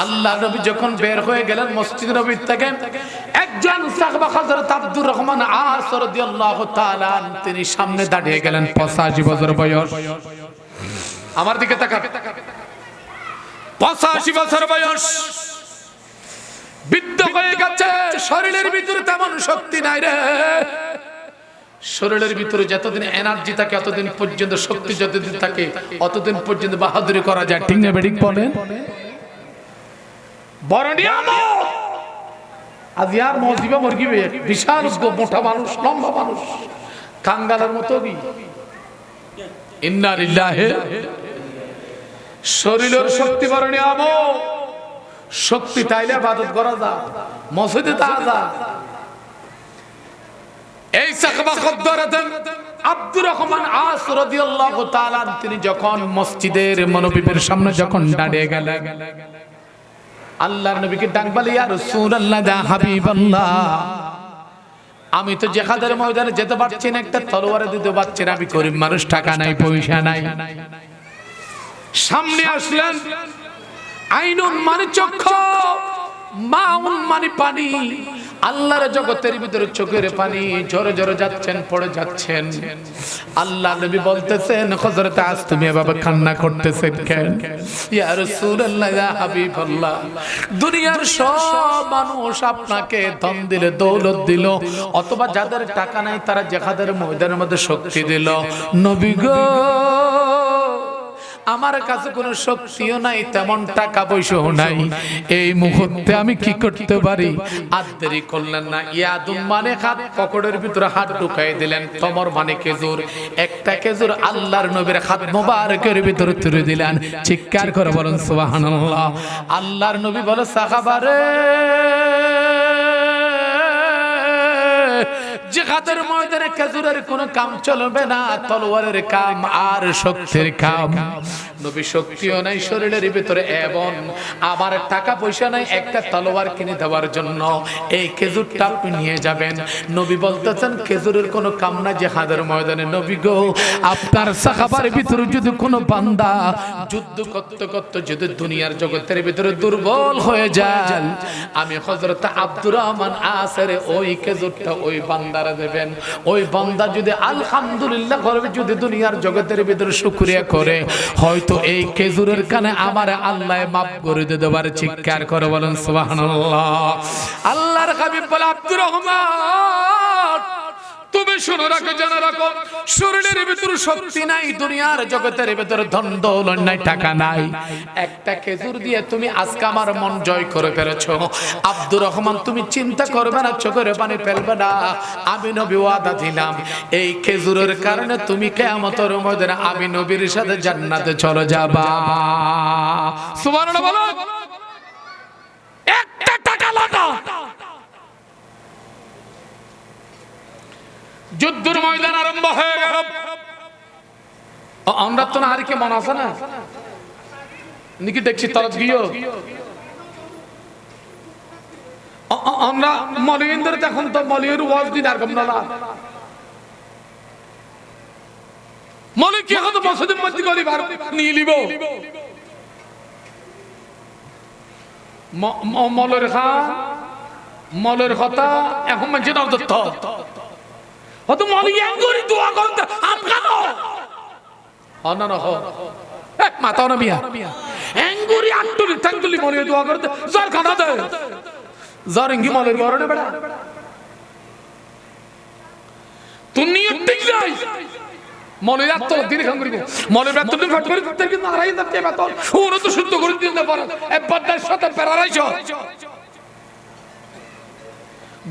[SPEAKER 1] আল্লাহ নবী যখন বের হয়ে গেলেন মসজিদ নববী থেকে, একজন সাহাবা হযরত আব্দুর রহমান আস রাদিয়াল্লাহু তাআলা তিনি সামনে দাঁড়িয়ে গেলেন, 85 বছর বয়স। আমার দিকে তাকান, 85 বছর বয়স, বৃদ্ধ হয়ে গেছে, শরীরের ভিতরে তেমন শক্তি নাই রে। শরীরের ভিতরে যতদিন এনার্জি থাকে ততদিন পর্যন্ত, শক্তি যতদিন থাকে অতদিন পর্যন্ত বাহাদুরি করা যায়, ঠিক না বেঠিক বলেন? বড় নিয়ামত। আজ ইয়ার মজিবা মুরগি বিশাল মোটা মানুষ, লম্বা মানুষ, কাঙ্গালের মতো কি। ইন্না লিল্লাহি, শরীরের শক্তি বড় নিয়ামত। শক্তি তাইলে ইবাদত করা যায়, মসজিদে তা যায়। এই সাহাবা খদ্দারাতেন আব্দুর রহমান আস রাদিয়াল্লাহু তাআলা তিনি যখন মসজিদের নববীর সামনে যখন দাঁড়িয়ে গেলেন, আল্লাহর নবীকে ডাক বলে, ইয়া রাসূলুল্লাহ, ইয়া হাবিবাল্লাহ, আমি তো জিহাদের ময়দানে যেতে পারছি না, একটা তলোয়ার দিতে পারছি না, আমি গরিব মানুষ, টাকা নাই, পয়সা নাই। সামনে আসলেন, আইনুন মানে চক্ষু, মাউন মানে পানি, আল্লাহর জগতের ভিতরে চোখের পানি জোরে জোরে যাচ্ছেন, পড়ে যাচ্ছেন। আল্লাহ নবী বলতেছেন, হযরত আজ তুমি এভাবে কান্না করতেছেন কেন? ইয়া রাসূলুল্লাহ, ইয়া হাবিবাল্লাহ, দুনিয়ার সব মানুষ আপনাকে ধন দিলে, দৌলত দিল, অথবা যাদের টাকা নাই তারা জিহাদের ময়দানের মধ্যে শক্তি দিল, নবী গো আমার কাছে কোনো শক্তিও নাই, তেমন টাকা পয়সাও নাই, এই মুহূর্তে আমি কি করতে পারি? আর দেরি করলেন না, ইয়াদুম মানে হাত, পকেটের ভিতরে হাত ঢুকাই দিলেন, তমর মানে খেজুর, একটা খেজুর আল্লাহর নবীর হাত মোবারকের ভিতরে তুলে দিলেন, চিৎকার করে বলেন সুবহানাল্লাহ। আল্লাহর নবী বলে, সাহাবারে, জিহাদের ময়দানে খেজুরের কোনো কাম চলবে না, তলোয়ারের কাম আর শক্তির কাম। নবী শক্তিও নাই শরীরের ভিতরে, এবং আমার টাকা পয়সা নাই একটা তলোয়ার কিনে দেওয়ার জন্য, এই খেজুরটা আপনি নিয়ে যাবেন। নবী বলতেছেন, খেজুরের কোনো কাম না জিহাদের ময়দানে। নবী গো, আপনার সাহাবার ভিতরে যদি কোনো বান্দা যুদ্ধ করতে করতে যদি দুনিয়ার জগতের ভিতরে দুর্বল হয়ে যায়, আমি হযরত আব্দুর রহমান আসের ওই খেজুরটা ওই বান্দারে দেবেন। ওই বান্দা যদি আলহামদুলিল্লাহ করবে, যদি দুনিয়ার জগতের ভিতরে শুকরিয়া করে, হয়তো এই খেজুরের কানে আমার আল্লাহ মাফ করে দিতে পারে, চিৎকার করে বলেন সুবহানাল্লাহ। আল্লাহর হাবিব বলে, আব্দুর রহমান, তুমি শুনে রাখো, জেনে রাখো, শরীরের ভিতরে শক্তি নাই, দুনিয়ার জগতের ভিতরে ধন দৌলত নাই, টাকা নাই, একটা খেজুর দিয়ে তুমি আজকে আমার মন জয় করে ফেলেছো। আব্দুর রহমান, তুমি চিন্তা করবে না, চোখের পানি ফেলবে না, আমি নবী ওয়াদা দিলাম, এই খেজুরের কারণে তুমি কিয়ামতের ময়দানে আমি নবীর সাথে জান্নাতে চলে যাবা। সুবহানাল্লাহ বলো, একটা টাকা লাগা। যুদ্ধের ময়দান আরম্ভ হয়ে গেল। আমরা তো না হারিকে মনে আছে না নাকি, দেখছি তরফ গিয়েও আমরা মলিন্দ্র, এখন তো মলির ওয়াজ দিন আর কম না, মলি কি এখন মসজিদের মধ্যে গলি বার নিয়ে নিব, মলের কথা এখন মানছে না, হয়তো মলি এঙ্গুরি দোয়া করতে আমকানো অন্য হ মাথা না বিয়া এঙ্গুরি আট্টুলি থাঙ্গুলি মলি দোয়া করতে জর খানা দে জর ইঙ্গি মলের বড়নে বেড়া তুমি ঠিক যাই মলের আত্ম দিন খাঙ্গুরি মলের আত্ম দিন ফাট করে দিতে কিন্তু আড়াই দাঁতে বেতন ওরা তো শুদ্ধ করে দিতে পারে একবার 10 শত পেরারাইছ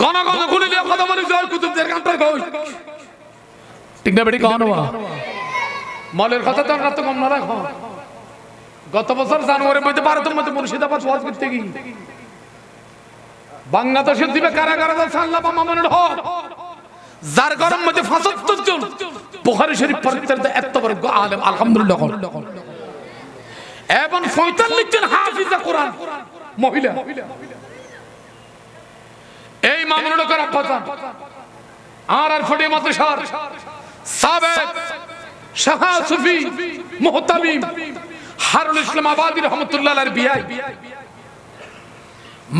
[SPEAKER 1] গণ গণ খুলে দিয়ে কথা বলি জয় কুতুবদের গানটা কই ঠিক না বেটি কন মলের কথা তো আমরা তো কম না রাখো গত বছর জানুয়ারির মধ্যে ভারতের মধ্যে মুর্শিদাবাদ ওয়াজ করতে গিয়ে বাংলাদেশের দিবে কারাগারে সাল্লাহ মামুনুল হক যার গরম মধ্যে ৭৫ জন বুখারী শরীফ পড়তে এত বড় আলেম আলহামদুলিল্লাহ এবং ৪৫ জন হাফিজা কোরআন মহিলা এই মামুনুল হকের আব্বাজান আর ফটি মাদ্রাসার সাবেক শাহ সুফি মুহতামিম হারুল ইসলাম আবাদী রহমাতুল্লাহ আলাইহির বিয়াই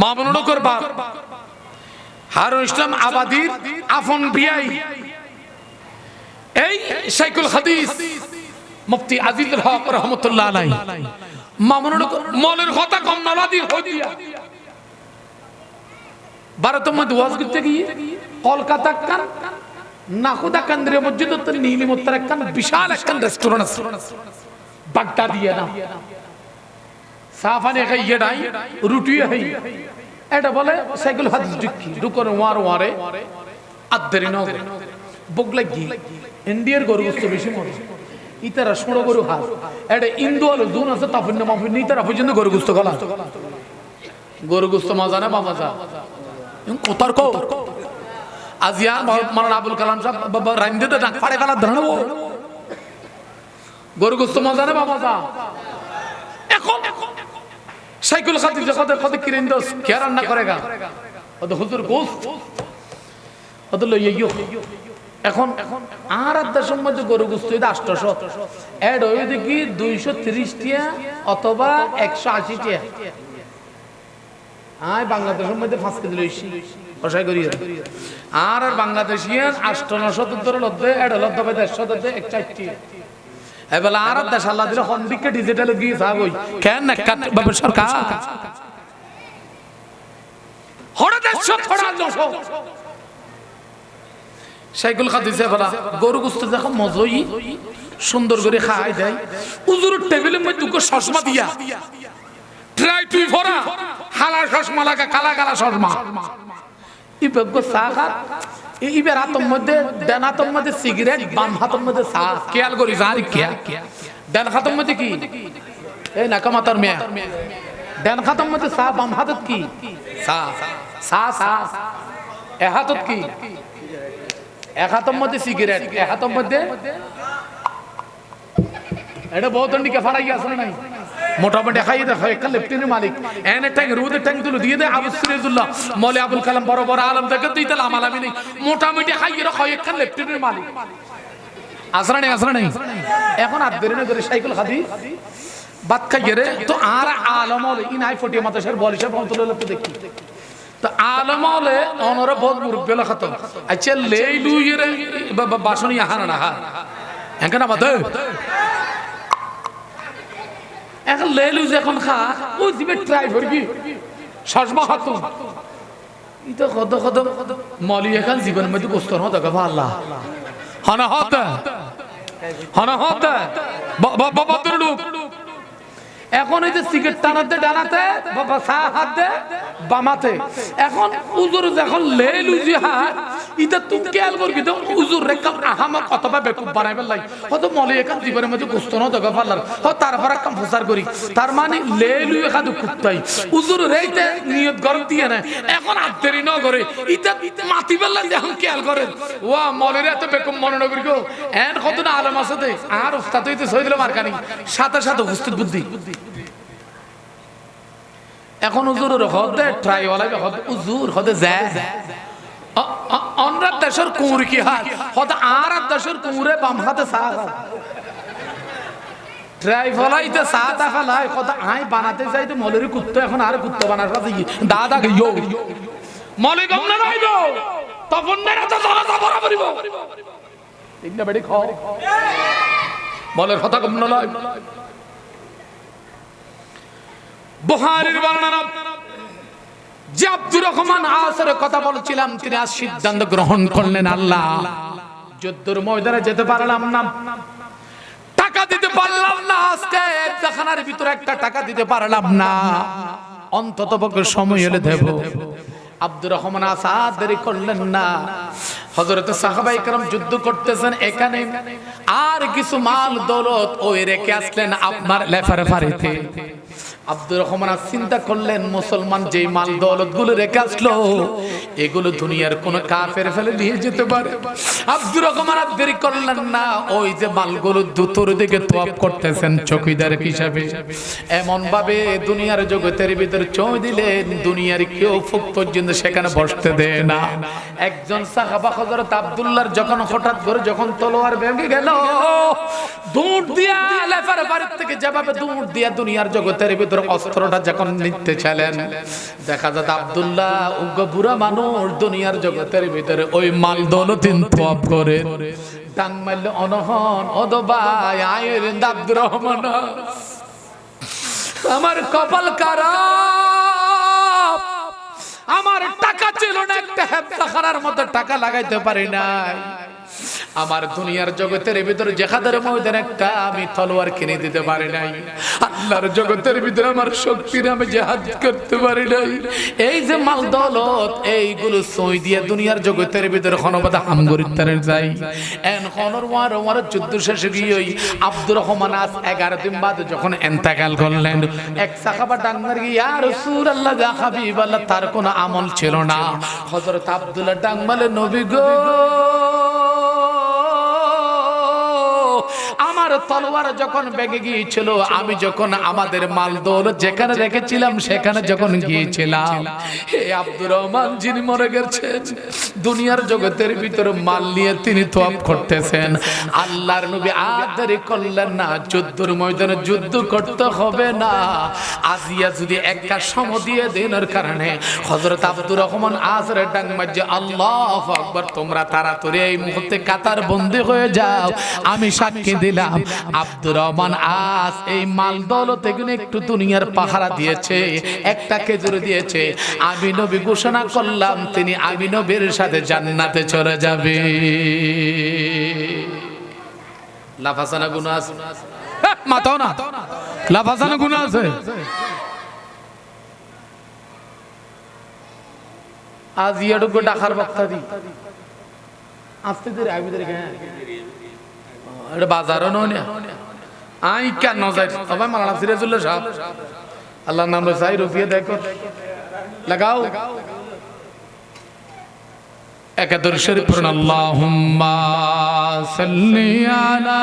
[SPEAKER 1] মামুনুল হকের বাপ হারুল ইসলাম আবাদীর আফন বিয়াই এই শাইখুল হাদিস মুফতি আজিজুল হক রহমাতুল্লাহ আলাইহি মামুনুল হক মলের কথা কম নলাদি হদিয়া ভারতের মধ্যে ওয়াজ করতে গিয়ে কলকাতা কান নাকুদা কেন্দ্রীয় মসজিদত নীলি মুত্তার কান বিশাল একখান রেস্টুরেন্ট আছে বাগদাদিয়া না সাফানে খাইয়ে নাই রুটি হই এটা বলে সাইকেল হাদিস ঢুকি ঢুকর ওয়ারে আদরি ন বগলা গি ইন্ডিয়ার গরু গোস্ত বেশি মজা ইতারা ষোড় গরু হাত এটা ইন্দু আলো জুন আছে তাফিন্ন মাফিন্ন ইতারা পর্যন্ত গরু গোস্ত গলা গরু গোস্ত মজা না মজা কোতার কো আজিয়া মাওলানা আবুল কালাম সাহেব রাইন্দে তো ডাক ফাড়ে গলা ধরনো গরু গোস্ত মজা না মজা এখন সাইকেল খাদিজা কত কিরেন দোস কে রান্না করেগা ওদ হুজুর গোস্ত ওদ লইয়ো এখন আর আদার মধ্যে গরু গোস্ত 800 এড হয়ে দেখি 230 টিয়া অথবা 180 টিয়া আয় বাংলাদেশের মধ্যে 5 কেজি লইছি কষাই করি আর বাংলাদেশিয়ান 800 ধরে লদ্দে এড লদ্দে 150 দে 140 টিয়া এবেলা আর দেশ আল্লাহ দিলে হন্দিকে ডিজিটাল গিয়ে যাবই কেন একটা বাবা সরকার হড় দেশ ছড়া নশো সাইকেল খাদিছে বলা গরু গোস্ত যখন মজই সুন্দর করে খাই দেয় হুজুরের টেবিলের মধ্যে দুটো চশমা দিয়া ট্রাই টুই ভরা হালা চশমা লাগা কালা কালা চশমা ইবেগো সাগা ইবের হাতের মধ্যে ডান হাতের মধ্যে সিগারেট বাম হাতের মধ্যে চা খেয়াল করি জানি কিয়া ডান হাতের মধ্যে কি এই নাকামাতার মেয়া ডান হাতের মধ্যে চা বাম হাতত কি চা চা চা এ হাতত কি এক হাতের মধ্যে সিগারেট এক হাতের মধ্যে এটা বহুত নিকে ফাড়াই আছে না নাই মোটামুটি খাই দেখো একটা লেফটেন্যান্ট মালিক এনে ট্যাঙ্ক রুদের ট্যাঙ্ক দিল দিয়ে দে আবু সিরাজুল্লাহ মৌলানা আবুল কালাম বড় বড় আলম থেকে তুই তাহলে আমালামি নেই মোটামুটি খাই রাখো একটা লেফটেন্যান্ট মালিক আসরা নেই এখন আর দেরি না করে সাইকেল হাদিস বাত খাই রে তো আর আলম হলে ইনাই ফটি মাদ্রাসার বলিশা রহমাতুল্লাহ দেখি তো আলম হলে অনরা বহুত মুরব্বি লাগাত আচ্ছা লেইলু ইরে বাসনি হানা না হা এখানে না বাদ এখন লেলু যখন খা ও দিবে ট্রাই করবি সজমা হাতুন ইতো কত মলি এখন জীবন মধ্যে কষ্ট হতো গা আল্লাহ হানা হতা বাবা দুরু এখন এই যে সিগারেট টানাতে ডানাতে বাবা চা হাত দে বামাতে এখন উজুর যখন লেলু জিহাদ ইতা তুই খেয়াল করবি তো উজুর রেখা আহামা কতবা বেকুব বানাইবে লাই হয়তো মলে এখান জীবনের মধ্যে গোস্ত ন দগা ফাল্লার তারপর একটা প্রচার করি তার মানে লেলু এখান কুত্তাই উজুর রেইতে নিয়ত গরম দিয়ে না এখন আর দেরি ন করে ইতা মাতি বেলা যখন খেয়াল করেন ওয়া মলের এত বেকুব মনে নগরি গো এন কত না আলম আছে দে আর উস্তাদ হইতে সইদিল মারকানি সাথে সাথে উপস্থিত বুদ্ধি এখন হুজুরের হদে ট্রাই ওলাই হদ হুজুর হদে যায় অনরাত দেশের কুঁর কি হাত হদ আর দেশের কুঁরে বাম হাতে সা ট্রাই ফলাইতে সা তা ফলাই কত আই বানাতে চাই তো মলের কুত্তা এখন আর কুত্তা বানার কথা কি দাদা গিয়ো মলে গম না রাইব তখন মেরা তো জলা বড় করিব ঠিক না বেডি খাও মলের কথা গম না লাই বুখারীর বর্ণনা যে আব্দুর রহমান আসরের কথা বলছিলাম তিনি আজ সিদ্ধান্ত গ্রহণ করলেন আল্লাহ যুদ্ধের ময়দানে যেতে পারলাম না টাকা দিতে পারলাম না আজকে একখানার ভিতরে একটা টাকা দিতে পারলাম না অন্তত পক্ষে সময় হলে দেব আব্দুর রহমান আসাদ দেরি করলেন না। হযরত সাহাবায়ে কেরাম যুদ্ধ করতেছেন, এখানে আর কিছু মাল দৌলত ওই রেখে আসলেন আপনার লেফারেফারিতে। আব্দুর রহমান চিন্তা করলেন, মুসলমান যেই মাল দৌলত গুলো রেখে আসলো এগুলো দুনিয়ার কোন কাফের ফেলে নিয়ে যেতে পারে। আব্দুর রহমান আর দেরি করলেন না, ওই যে মালগুলো দুটোর দিকে তোয়াব করতেছেন চৌকিদার হিসাবে, এমন ভাবে দুনিয়ার জগতের ভিতরে চোখ দিলেন দুনিয়ার কেউ ফুক পর্যন্ত সেখানে বসতে দেয় না। একজন সাহাবা হযরত আব্দুল্লাহর যখন হঠাৎ করে যখন তলোয়ার ভেঙে গেল, দৌড় দিয়া লেফারেফারি থেকে যেভাবে দৌড় দিয়া দুনিয়ার জগতের ভিতরে অস্ত্রটা যখন নিতে চাইলেন, দেখা যায় আব্দুল্লাহ উগ্র বুড়া মানুষ দুনিয়ার জগতের ভিতরে ওই মাল দৌলতিন তোয়াব করে ডাং মারলে অনহন অদবাই আয়ের আব্দুর রহমান, আমার কপাল খারাপ, আমার টাকা ছিল না, একটা হেফতাখানার মতো টাকা লাগাইতে পারি নাই। আমার দুনিয়ার জগতের ভিতরে জেহাদের ময়দানে একটা আমি তলোয়ার কিনে দিতে পারি নাই। আল্লাহর জগতের ভিতরে আমার শক্তির আমি জিহাদ করতে পারি নাই। এই যে মাল দৌলত এইগুলো সই দিয়ে দুনিয়ার জগতের ভিতরে খনবাদা হামগরিতারে যাই। এন খনর ওয়ার যুদ্ধ শেষে গিয়ে আব্দুর রহমান আস 11 দিন বাদে যখন ইন্তেকাল করলেন, এক সাহাবা ডাঙ্গার গিয়ে ইয়া রাসূলুল্লাহ ইয়া হাবিবাল্লাহ, তার কোনো আমল ছিল না। হযরত আব্দুল্লাহ ডাঙ্গালে নবী গো, আমার তলোয়ার যখন বেগে গিয়েছিল, আমি যখন আমাদের মাল দৌলত যেখানে রেখেছিলাম সেখানে যখন গিয়েছিলাম, হে আব্দুর রহমান যিনি মরে গেছেন দুনিয়ার জগতের ভিতরে মাল নিয়ে তিনি তোয়াব করতেছেন। আল্লাহর নবী আদেরি করলেন না, যুদ্ধের ময়দানে যুদ্ধ করতে হবে না, আজিয়া যদি একটা সম দিয়ে দেনের কারণে হযরত আব্দুর রহমান আসরে ডাং মাঝে আল্লাহু আকবার, তোমরা তাড়াতাড়ি এই মুহূর্তে কাতার বন্দী হয়ে যাও। আমি সাক্ষী দিলাম আব্দুর রহমান আস এই মাল দৌলত এগুলো একটু দুনিয়ার পাহারা দিয়েছে, একটা খেজুর দিয়েছে, আমি নবী ঘোষণা করলাম তিনি আমি নবীর সাথে জান্নাতে চলে যাবে। লাফাসানা গুনাহ আছে, মাতাও না, লাফাসানা গুনাহ আছে। আজ ইয়াডুকো ডাকার বক্তা দি আস্তে ধীরে আবি ধরে হ্যাঁ এটা বাজারও নয় আই কেন যাই সবাই মালানা সিরাজুল্লাহ সাহেব আল্লাহর নাম রে চাই রুপিয়ে দেখো লাগাও একাদশ শরীফ পড়ুন, আল্লাহুম্মা সাল্লি আলা